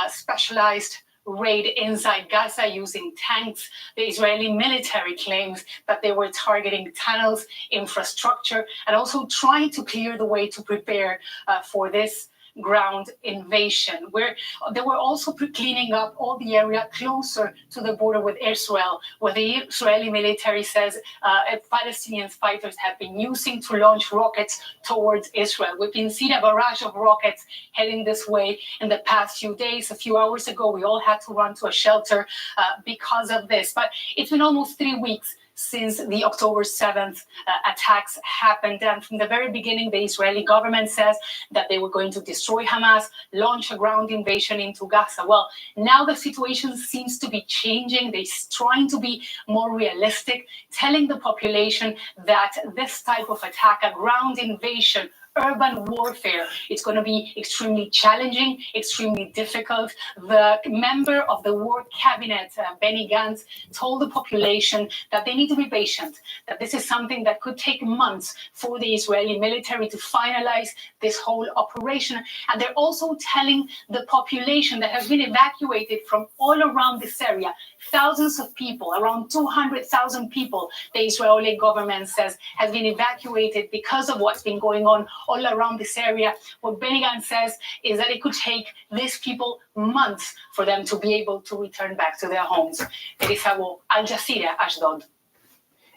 specialized raid inside Gaza using tanks. The Israeli military claims that they were targeting tunnels, infrastructure, and also trying to clear the way to prepare for this ground invasion, where they were also cleaning up all the area closer to the border with Israel, where the Israeli military says Palestinian fighters have been using to launch rockets towards Israel. We've been seeing a barrage of rockets heading this way in the past few days. A few hours ago, we all had to run to a shelter because of this. But it's been almost 3 weeks since the October 7th attacks happened. And from the very beginning, the Israeli government says that they were going to destroy Hamas, launch a ground invasion into Gaza. Well, now the situation seems to be changing. They're trying to be more realistic, telling the population that this type of attack, a ground invasion, urban warfare, it's going to be extremely challenging, extremely difficult. The member of the war cabinet, Benny Gantz, told the population that they need to be patient, that this is something that could take months for the Israeli military to finalize this whole operation. And they're also telling the population that has been evacuated from all around this area, thousands of people, around 200,000 people, the Israeli government says, has been evacuated because of what's been going on all around this area. What Benny Gantz says is that it could take these people months for them to be able to return back to their homes. Elisa Wo, Al Jazeera, Ashdod.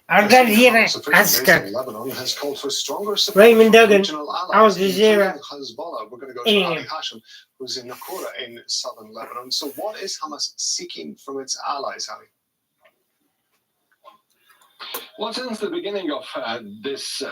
Al Jazeera, Ascot. Lebanon has called for stronger support Raymond from Duggan, regional allies, Al Jazeera. including Hezbollah. We're going to go to Ali Hashim, who's in Nakura in southern Lebanon. So what is Hamas seeking from its allies, Ali? Well, since the beginning of this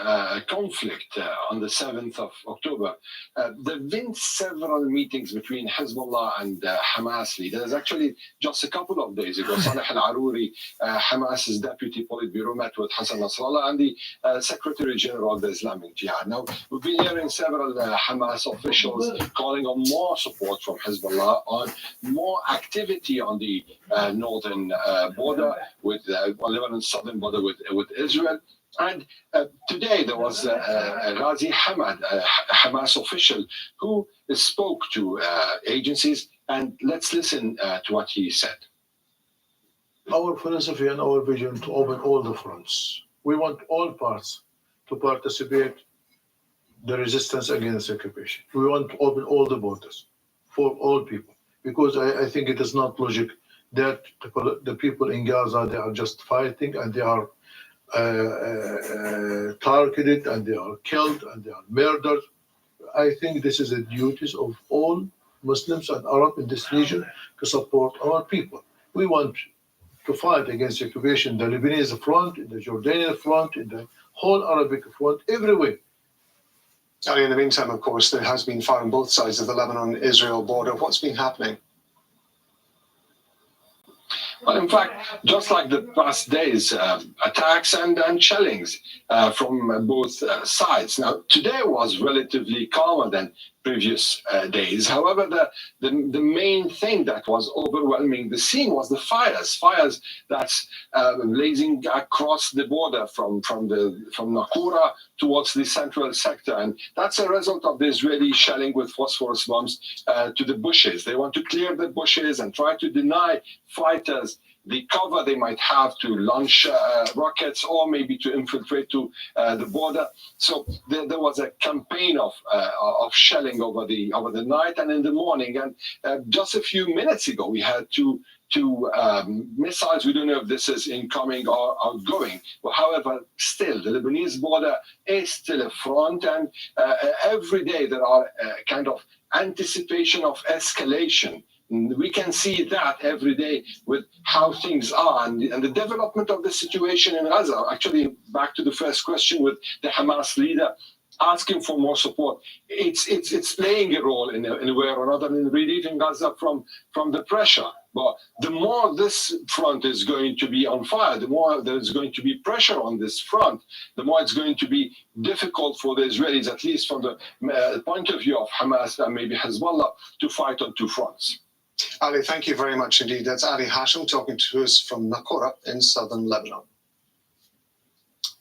conflict on the 7th of October, there have been several meetings between Hezbollah and Hamas leaders. Actually, just a couple of days ago, Saleh al-Aruri, Hamas's deputy Politburo, met with Hassan Nasrallah and the Secretary General of the Islamic Jihad. Now, we've been hearing several Hamas officials calling on more support from Hezbollah, on more activity on the northern border with Lebanon's southern border with Israel. And today there was Ghazi Hamad, a Hamas official, who spoke to agencies. And let's listen to what he said. Our philosophy and our vision to open all the fronts. We want all parts to participate in the resistance against occupation. We want to open all the borders for all people, because I think it is not logic that the people in Gaza, they are just fighting and they are targeted and they are killed and they are murdered. I think this is the duties of all Muslims and Arab in this region to support our people. We want to fight against occupation in the Lebanese front, in the Jordanian front, in the whole Arabic front, everywhere. Ali, in the meantime, of course, there has been fire on both sides of the Lebanon-Israel border. What's been happening? Well, in fact, just like the past days, attacks and shellings from both sides. Now, today was relatively calmer than previous days. However, the main thing that was overwhelming the scene was the fires that's blazing across the border from Nakura towards the central sector. And that's a result of the Israeli shelling with phosphorus bombs to the bushes. They want to clear the bushes and try to deny fighters the cover they might have to launch rockets or maybe to infiltrate to the border. So there was a campaign of shelling over the night and in the morning. And just a few minutes ago, we had two missiles. We don't know if this is incoming or outgoing. Well, however, still, the Lebanese border is still a front. And every day there are kind of anticipation of escalation. We can see that every day with how things are and the development of the situation in Gaza. Actually, back to the first question with the Hamas leader, asking for more support. It's playing a role in a way or another in relieving Gaza from the pressure. But the more this front is going to be on fire, the more there's going to be pressure on this front, the more it's going to be difficult for the Israelis, at least from the point of view of Hamas and maybe Hezbollah, to fight on two fronts. Ali, thank you very much indeed. That's Ali Hashem talking to us from Naqoura in southern Lebanon.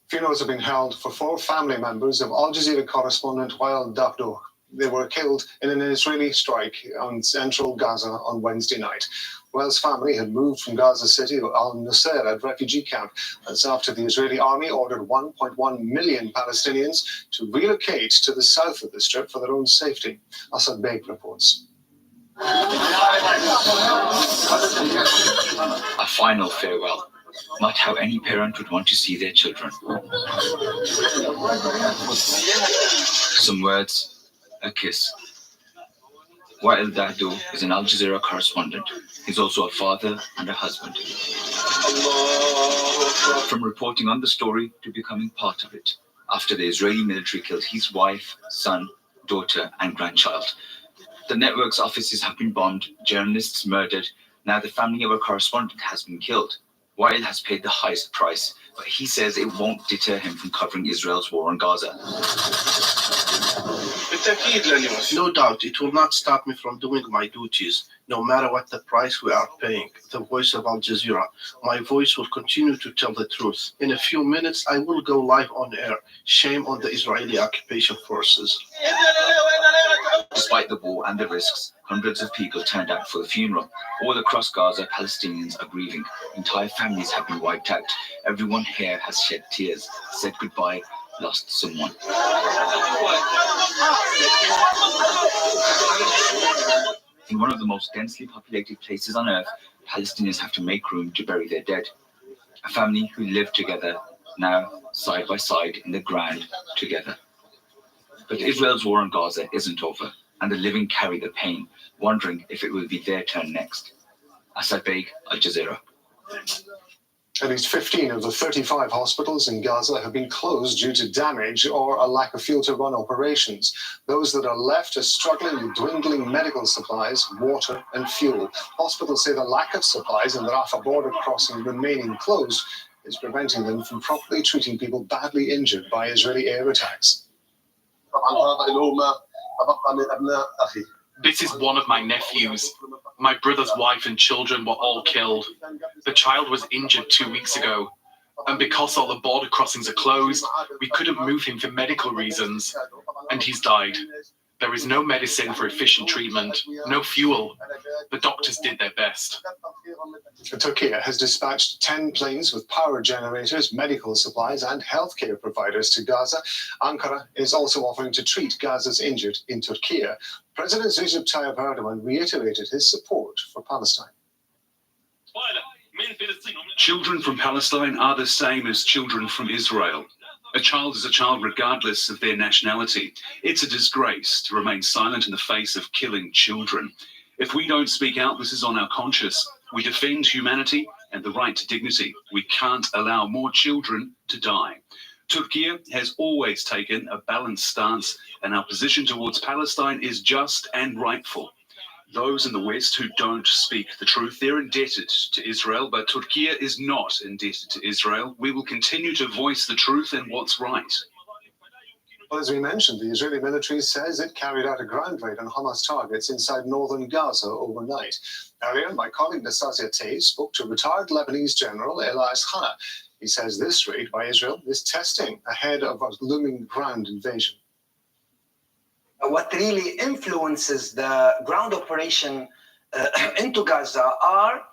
Funerals have been held for 4 family members of Al Jazeera correspondent Wael Dahdouh. They were killed in an Israeli strike on central Gaza on Wednesday night. Wael's family had moved from Gaza City to al-Nusayrat refugee camp. That's after the Israeli army ordered 1.1 million Palestinians to relocate to the south of the Strip for their own safety. Asad Beg reports. A final farewell, not how any parent would want to see their children. Some words, a kiss. Wael Dahdouh is an Al Jazeera correspondent. He's also a father and a husband. From reporting on the story to becoming part of it, after the Israeli military killed his wife, son, daughter, and grandchild. The network's offices have been bombed, journalists murdered. Now the family of a correspondent has been killed. Wael has paid the highest price, but he says it won't deter him from covering Israel's war on Gaza. No doubt, it will not stop me from doing my duties, no matter what the price we are paying. The voice of Al Jazeera. My voice will continue to tell the truth. In a few minutes, I will go live on air. Shame on the Israeli occupation forces. Despite the war and the risks, hundreds of people turned out for the funeral. All across Gaza, Palestinians are grieving. Entire families have been wiped out. Everyone here has shed tears, said goodbye, lost someone. In one of the most densely populated places on earth, Palestinians have to make room to bury their dead. A family who lived together, now side by side in the ground together. But Israel's war on Gaza isn't over, and the living carry the pain, wondering if it will be their turn next. Asad Beg, Al Jazeera. At least 15 of the 35 hospitals in Gaza have been closed due to damage or a lack of fuel to run operations. Those that are left are struggling with dwindling medical supplies, water and fuel. Hospitals say the lack of supplies and the Rafah border crossing remaining closed is preventing them from properly treating people badly injured by Israeli air attacks. This is one of my nephews. My brother's wife and children were all killed. The child was injured 2 weeks ago. And because all the border crossings are closed, we couldn't move him for medical reasons. And he's died. There is no medicine for efficient treatment, no fuel. The doctors did their best. Turkey has dispatched 10 planes with power generators, medical supplies and healthcare providers to Gaza. Ankara is also offering to treat Gaza's injured in Turkey. President Recep Tayyip Erdogan reiterated his support for Palestine. Children from Palestine are the same as children from Israel. A child is a child regardless of their nationality. It's a disgrace to remain silent in the face of killing children. If we don't speak out, this is on our conscience. We defend humanity and the right to dignity. We can't allow more children to die. Turkey has always taken a balanced stance, and our position towards Palestine is just and rightful. Those in the West who don't speak the truth, they're indebted to Israel, but Turkey is not indebted to Israel. We will continue to voice the truth and what's right. Well, as we mentioned, the Israeli military says it carried out a ground raid on Hamas targets inside northern Gaza overnight. Earlier, my colleague Nastasia Tay spoke to retired Lebanese General Elias Hanna. He says this raid by Israel is testing ahead of a looming ground invasion. What really influences the ground operation into Gaza are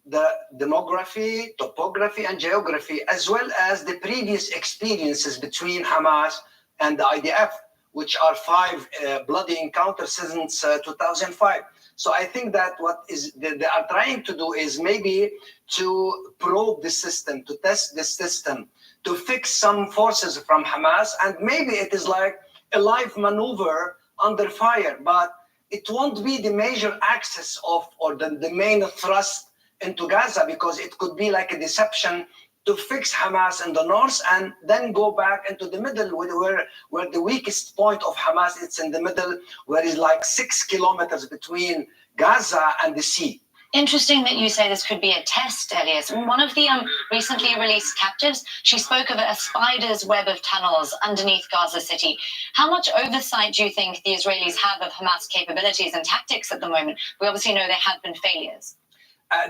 the demography, topography, and geography, as well as the previous experiences between Hamas and the IDF, which are 5 bloody encounters since 2005. So I think that what is they are trying to do is maybe to probe the system, to test the system, to fix some forces from Hamas, and maybe it is like a live maneuver under fire, but it won't be the major axis of or the main thrust into Gaza, because it could be like a deception to fix Hamas in the north and then go back into the middle where the weakest point of Hamas, it's in the middle, where it's like 6 kilometers between Gaza and the sea. Interesting that you say this could be a test, Elias. One of the recently released captives, she spoke of a spider's web of tunnels underneath Gaza City. How much oversight do you think the Israelis have of Hamas capabilities and tactics at the moment? We obviously know there have been failures.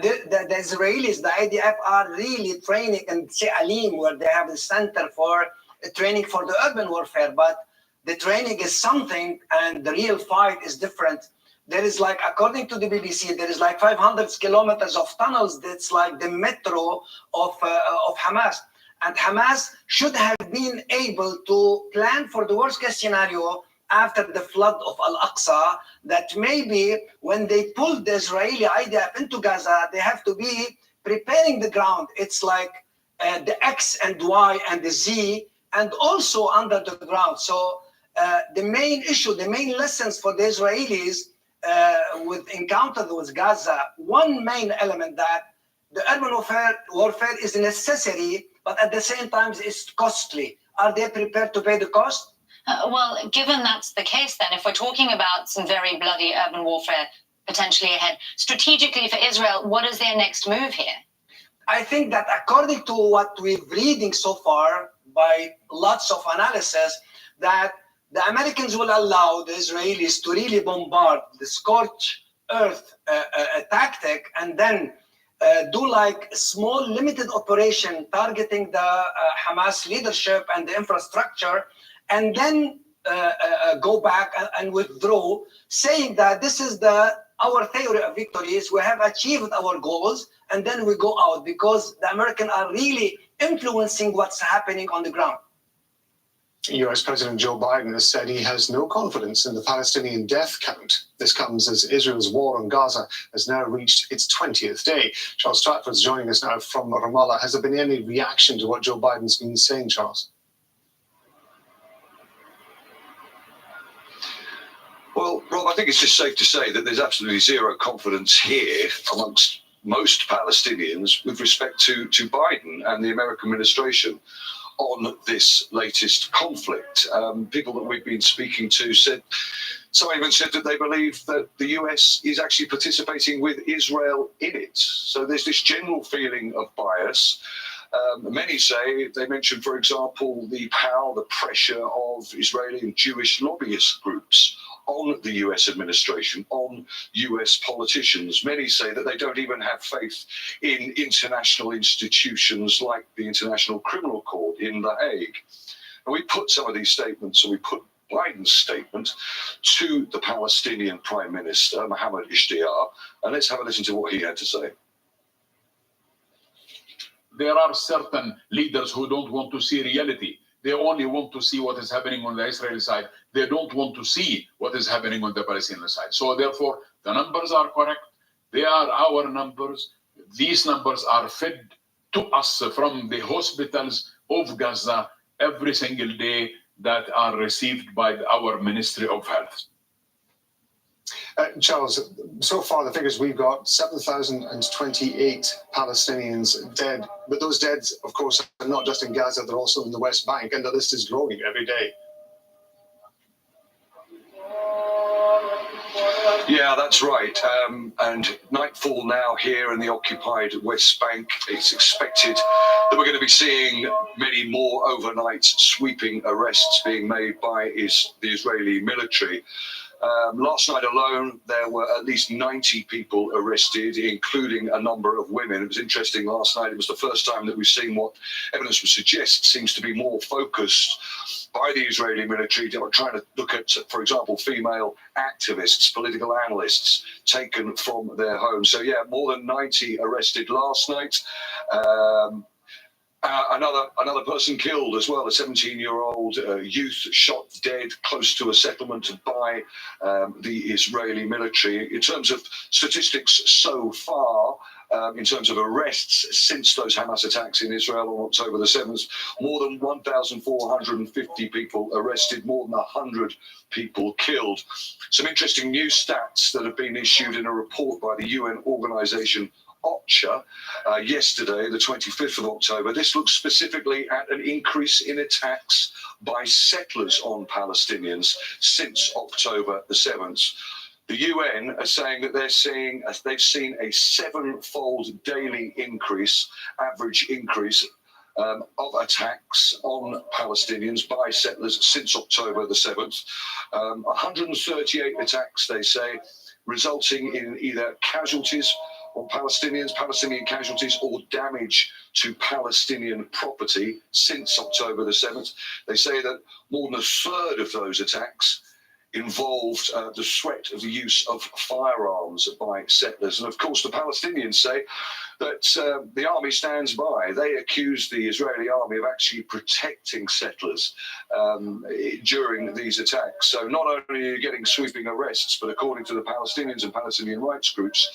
The Israelis, the IDF, are really training in She'alim, where they have a center for training for the urban warfare. But the training is something, and the real fight is different. There is like, according to the BBC, there is like 500 kilometers of tunnels. That's like the metro of Hamas. And Hamas should have been able to plan for the worst case scenario after the flood of Al-Aqsa, that maybe when they pull the Israeli IDF into Gaza, they have to be preparing the ground. It's like the X and Y and the Z, and also under the ground. So the main issue, the main lessons for the Israelis with encounter with Gaza, one main element that the urban warfare is a necessity, but at the same time it's costly. Are they prepared to pay the cost? Well, given that's the case, then, if we're talking about some very bloody urban warfare potentially ahead, strategically for Israel, what is their next move here? I think that according to what we're reading so far by lots of analysis, that the Americans will allow the Israelis to really bombard the scorched earth tactic, and then do like a small limited operation targeting the Hamas leadership and the infrastructure, and then go back and withdraw, saying that this is our theory of victories. We have achieved our goals, and then we go out, because the Americans are really influencing what's happening on the ground. US President Joe Biden has said he has no confidence in the Palestinian death count. This comes as Israel's war on Gaza has now reached its 20th day. Charles Stratford's joining us now from Ramallah. Has there been any reaction to what Joe Biden's been saying, Charles? Well, Rob, I think it's just safe to say that there's absolutely zero confidence here amongst most Palestinians with respect to Biden and the American administration on this latest conflict. People that we've been speaking to said, some even said that they believe that the US is actually participating with Israel in it. So there's this general feeling of bias. Many say, they mentioned, for example, the power, the pressure of Israeli and Jewish lobbyist groups on the US administration, on US politicians. Many say that they don't even have faith in international institutions like the International Criminal Court in The Hague. And we put some of these statements, or we put Biden's statement to the Palestinian Prime Minister, Mohammed Ishtiyar, and let's have a listen to what he had to say. There are certain leaders who don't want to see reality. They only want to see what is happening on the Israeli side. They don't want to see what is happening on the Palestinian side. So therefore, the numbers are correct. They are our numbers. These numbers are fed to us from the hospitals of Gaza every single day that are received by our Ministry of Health. Charles, so far the figures we've got, 7,028 Palestinians dead. But those deaths, of course, are not just in Gaza, they're also in the West Bank, and the list is growing every day. Yeah, that's right. And nightfall now here in the occupied West Bank. It's expected that we're going to be seeing many more overnight sweeping arrests being made by the Israeli military. Last night alone, there were at least 90 people arrested, including a number of women. It was interesting last night. It was the first time that we've seen what evidence would suggest seems to be more focused by the Israeli military. They were trying to look at, for example, female activists, political analysts taken from their homes. So, yeah, more than 90 arrested last night. Another person killed as well, a 17-year-old youth shot dead close to a settlement by the Israeli military. In terms of statistics so far, in terms of arrests since those Hamas attacks in Israel on October the 7th, more than 1,450 people arrested, more than 100 people killed. Some interesting new stats that have been issued in a report by the UN Organization OCHA yesterday, the 25th of October. This looks specifically at an increase in attacks by settlers on Palestinians since October the 7th. The UN are saying that they've seen a 7-fold daily increase, average increase of attacks on Palestinians by settlers since October the 7th. 138 attacks, they say, resulting in either casualties on Palestinian casualties or damage to Palestinian property since October the 7th. They say that more than a third of those attacks involved the threat of the use of firearms by settlers. And of course, the Palestinians say that the army stands by. They accuse the Israeli army of actually protecting settlers during these attacks. So not only are you getting sweeping arrests, but according to the Palestinians and Palestinian rights groups,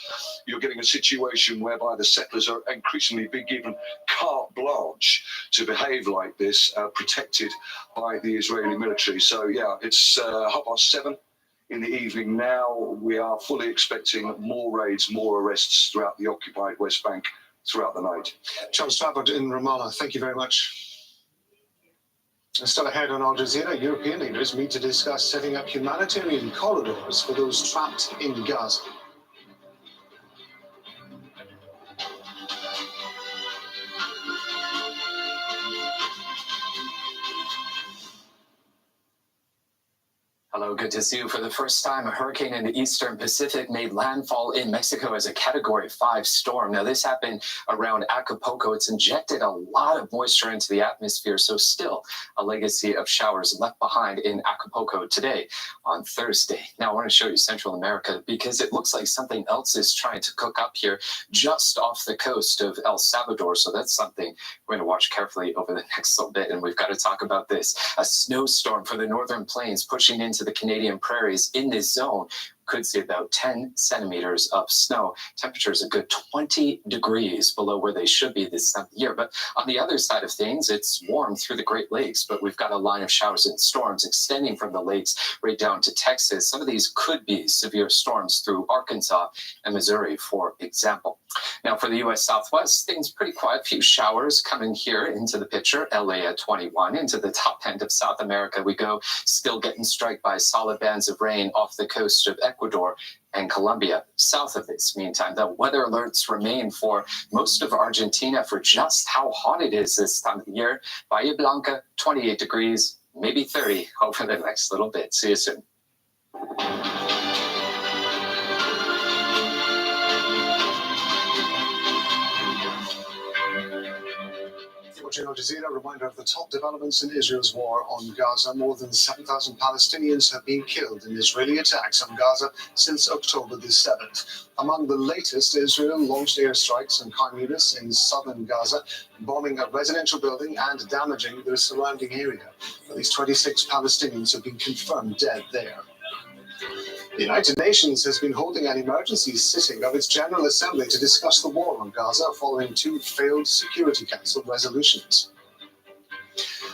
you're getting a situation whereby the settlers are increasingly being given carte blanche to behave like this, protected by the Israeli military. So yeah, it's 7:30 in the evening now. We are fully expecting more raids, more arrests throughout the occupied West Bank throughout the night. Charles Trafford in Ramallah, thank you very much. And still ahead on Al Jazeera, European leaders meet to discuss setting up humanitarian corridors for those trapped in Gaza. Hello, good to see you. For the first time, a hurricane in the eastern Pacific made landfall in Mexico as a Category 5 storm. Now, this happened around Acapulco. It's injected a lot of moisture into the atmosphere, so still a legacy of showers left behind in Acapulco today on Thursday. Now, I want to show you Central America because it looks like something else is trying to cook up here just off the coast of El Salvador. So that's something we're going to watch carefully over the next little bit, and we've got to talk about this. A snowstorm for the northern plains pushing into the Canadian prairies. In this zone, could see about 10 centimeters of snow. Temperatures a good 20 degrees below where they should be this time of year. But on the other side of things, it's warm through the Great Lakes, but we've got a line of showers and storms extending from the lakes right down to Texas. Some of these could be severe storms through Arkansas and Missouri, for example. Now, for the U.S. Southwest, things pretty quiet. Few showers coming here into the picture. LA at 21. Into the top end of South America we go. Still getting struck by solid bands of rain off the coast of Ecuador and Colombia. South of this, meantime, the weather alerts remain for most of Argentina for just how hot it is this time of the year. Bahia Blanca, 28 degrees, maybe 30 over the next little bit. See you soon. Watching Al Jazeera, a reminder of the top developments in Israel's war on Gaza. More than 7,000 Palestinians have been killed in Israeli attacks on Gaza since October the 7th. Among the latest, Israel launched airstrikes on Khan Yunis in southern Gaza, bombing a residential building and damaging the surrounding area. At least 26 Palestinians have been confirmed dead there. The United Nations has been holding an emergency sitting of its General Assembly to discuss the war on Gaza following 2 failed Security Council resolutions.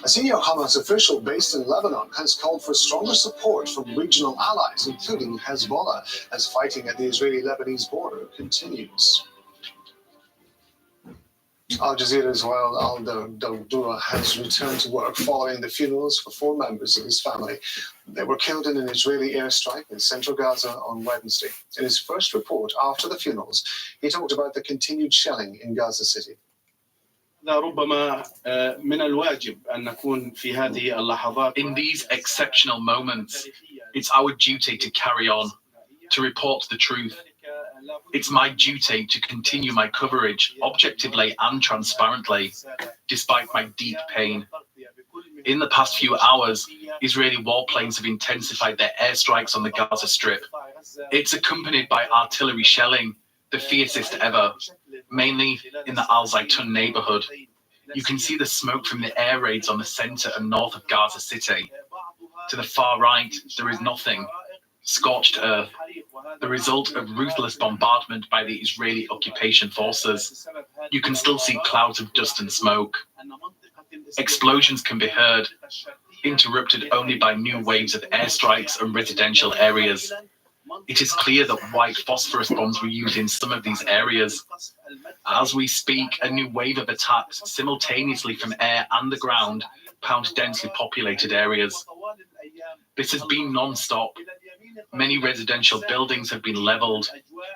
A senior Hamas official based in Lebanon has called for stronger support from regional allies, including Hezbollah, as fighting at the Israeli-Lebanese border continues. Al Jazeera as well, Al Dawdura has returned to work following the funerals for 4 members of his family. They were killed in an Israeli airstrike in central Gaza on Wednesday. In his first report after the funerals, he talked about the continued shelling in Gaza City. In these exceptional moments, it's our duty to carry on, to report the truth. It's my duty to continue my coverage objectively and transparently, despite my deep pain. In the past few hours, Israeli warplanes have intensified their airstrikes on the Gaza Strip. It's accompanied by artillery shelling, the fiercest ever, mainly in the Al Zaytun neighborhood. You can see the smoke from the air raids on the center and north of Gaza City. To the far right, there is nothing. Scorched earth, the result of ruthless bombardment by the Israeli occupation forces. You can still see clouds of dust and smoke. Explosions can be heard, interrupted only by new waves of airstrikes and residential areas. It is clear that white phosphorus bombs were used in some of these areas. As we speak, a new wave of attacks simultaneously from air and the ground pound densely populated areas. This has been non-stop. Many residential buildings have been leveled.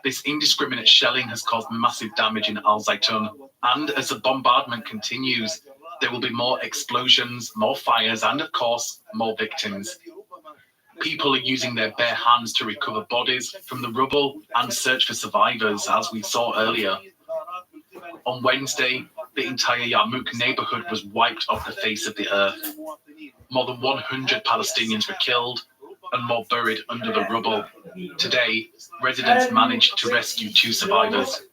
This indiscriminate shelling has caused massive damage in Al Zaitun. And as the bombardment continues, there will be more explosions, more fires, and of course, more victims. People are using their bare hands to recover bodies from the rubble and search for survivors, as we saw earlier. On Wednesday, the entire Yarmouk neighborhood was wiped off the face of the earth. More than 100 Palestinians were killed and more buried under the rubble. Today, residents managed to rescue 2 survivors.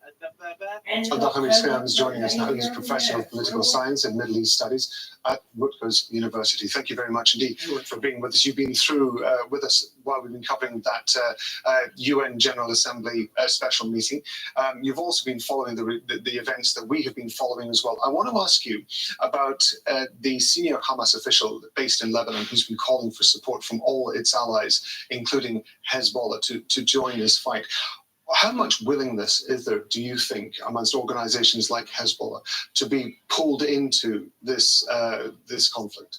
Dr. Hamid Sqiyam is joining us now. He's Professor of Political Science and Middle East Studies at Rutgers University. Thank you very much indeed for being with us. You've been through with us while we've been covering that UN General Assembly special meeting. You've also been following the events that we have been following as well. I want to ask you about the senior Hamas official based in Lebanon who's been calling for support from all its allies, including Hezbollah, to join this fight. How much willingness is there, do you think, amongst organizations like Hezbollah to be pulled into this conflict?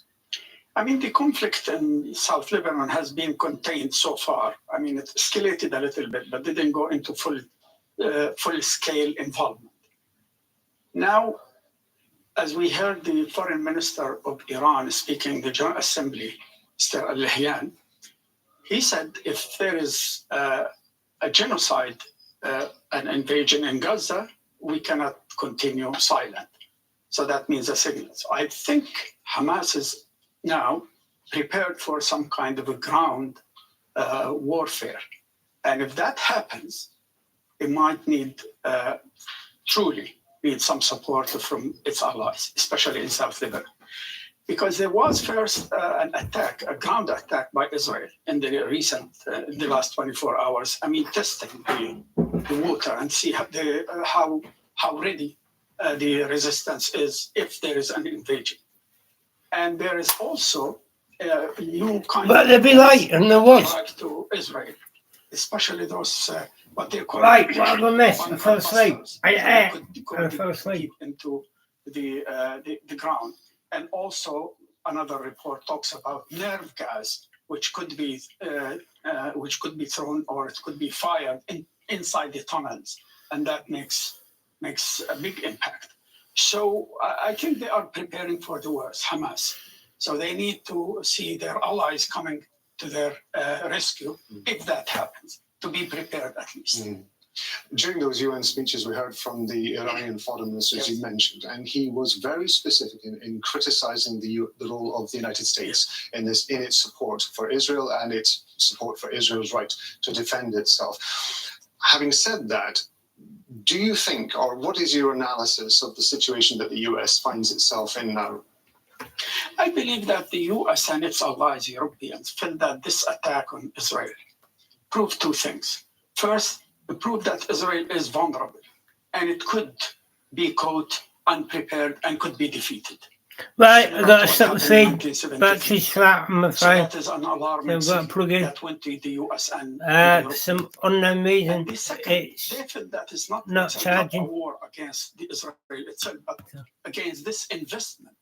I mean, the conflict in South Lebanon has been contained so far. I mean, it escalated a little bit, but didn't go into full-scale involvement. Now, as we heard the foreign minister of Iran speaking in the General Assembly, Mr. Al-Lahyan, he said if there is a genocide, an invasion in Gaza, we cannot continue silent. So that means a signal. So I think Hamas is now prepared for some kind of a ground warfare. And if that happens, it might need, truly need some support from its allies, especially in South Lebanon. Because there was first an attack, a ground attack by Israel in the the last 24 hours. I mean, testing the water and see how ready the resistance is if there is an invasion. And there is also a new kind But they'd be late, and there was. to Israel, especially those what they call Right, what a mess. I fell asleep. I fell asleep. into the ground. And also another report talks about nerve gas, which could be thrown or it could be fired inside the tunnels, and that makes a big impact. So I think they are preparing for the worst, Hamas. So they need to see their allies coming to their rescue if that happens, to be prepared at least. During those UN speeches, we heard from the Iranian foreign minister, as you mentioned, and he was very specific in criticizing the role of the United States in its support for Israel and its support for Israel's right to defend itself. Having said that, do you think, or what is your analysis of the situation that the US finds itself in now? I believe that the US and its allies, Europeans, feel that this attack on Israel proved 2 things. First, it proved that Israel is vulnerable and it could be caught unprepared and could be defeated. Right, I got to stop the feed. Battery's flat, I'm So afraid. that is an alarming So I've got to plug in. that went to the US and For some unknown reason, the second, it's they feel that it's not not a charging. war against the Israel itself, but against this investment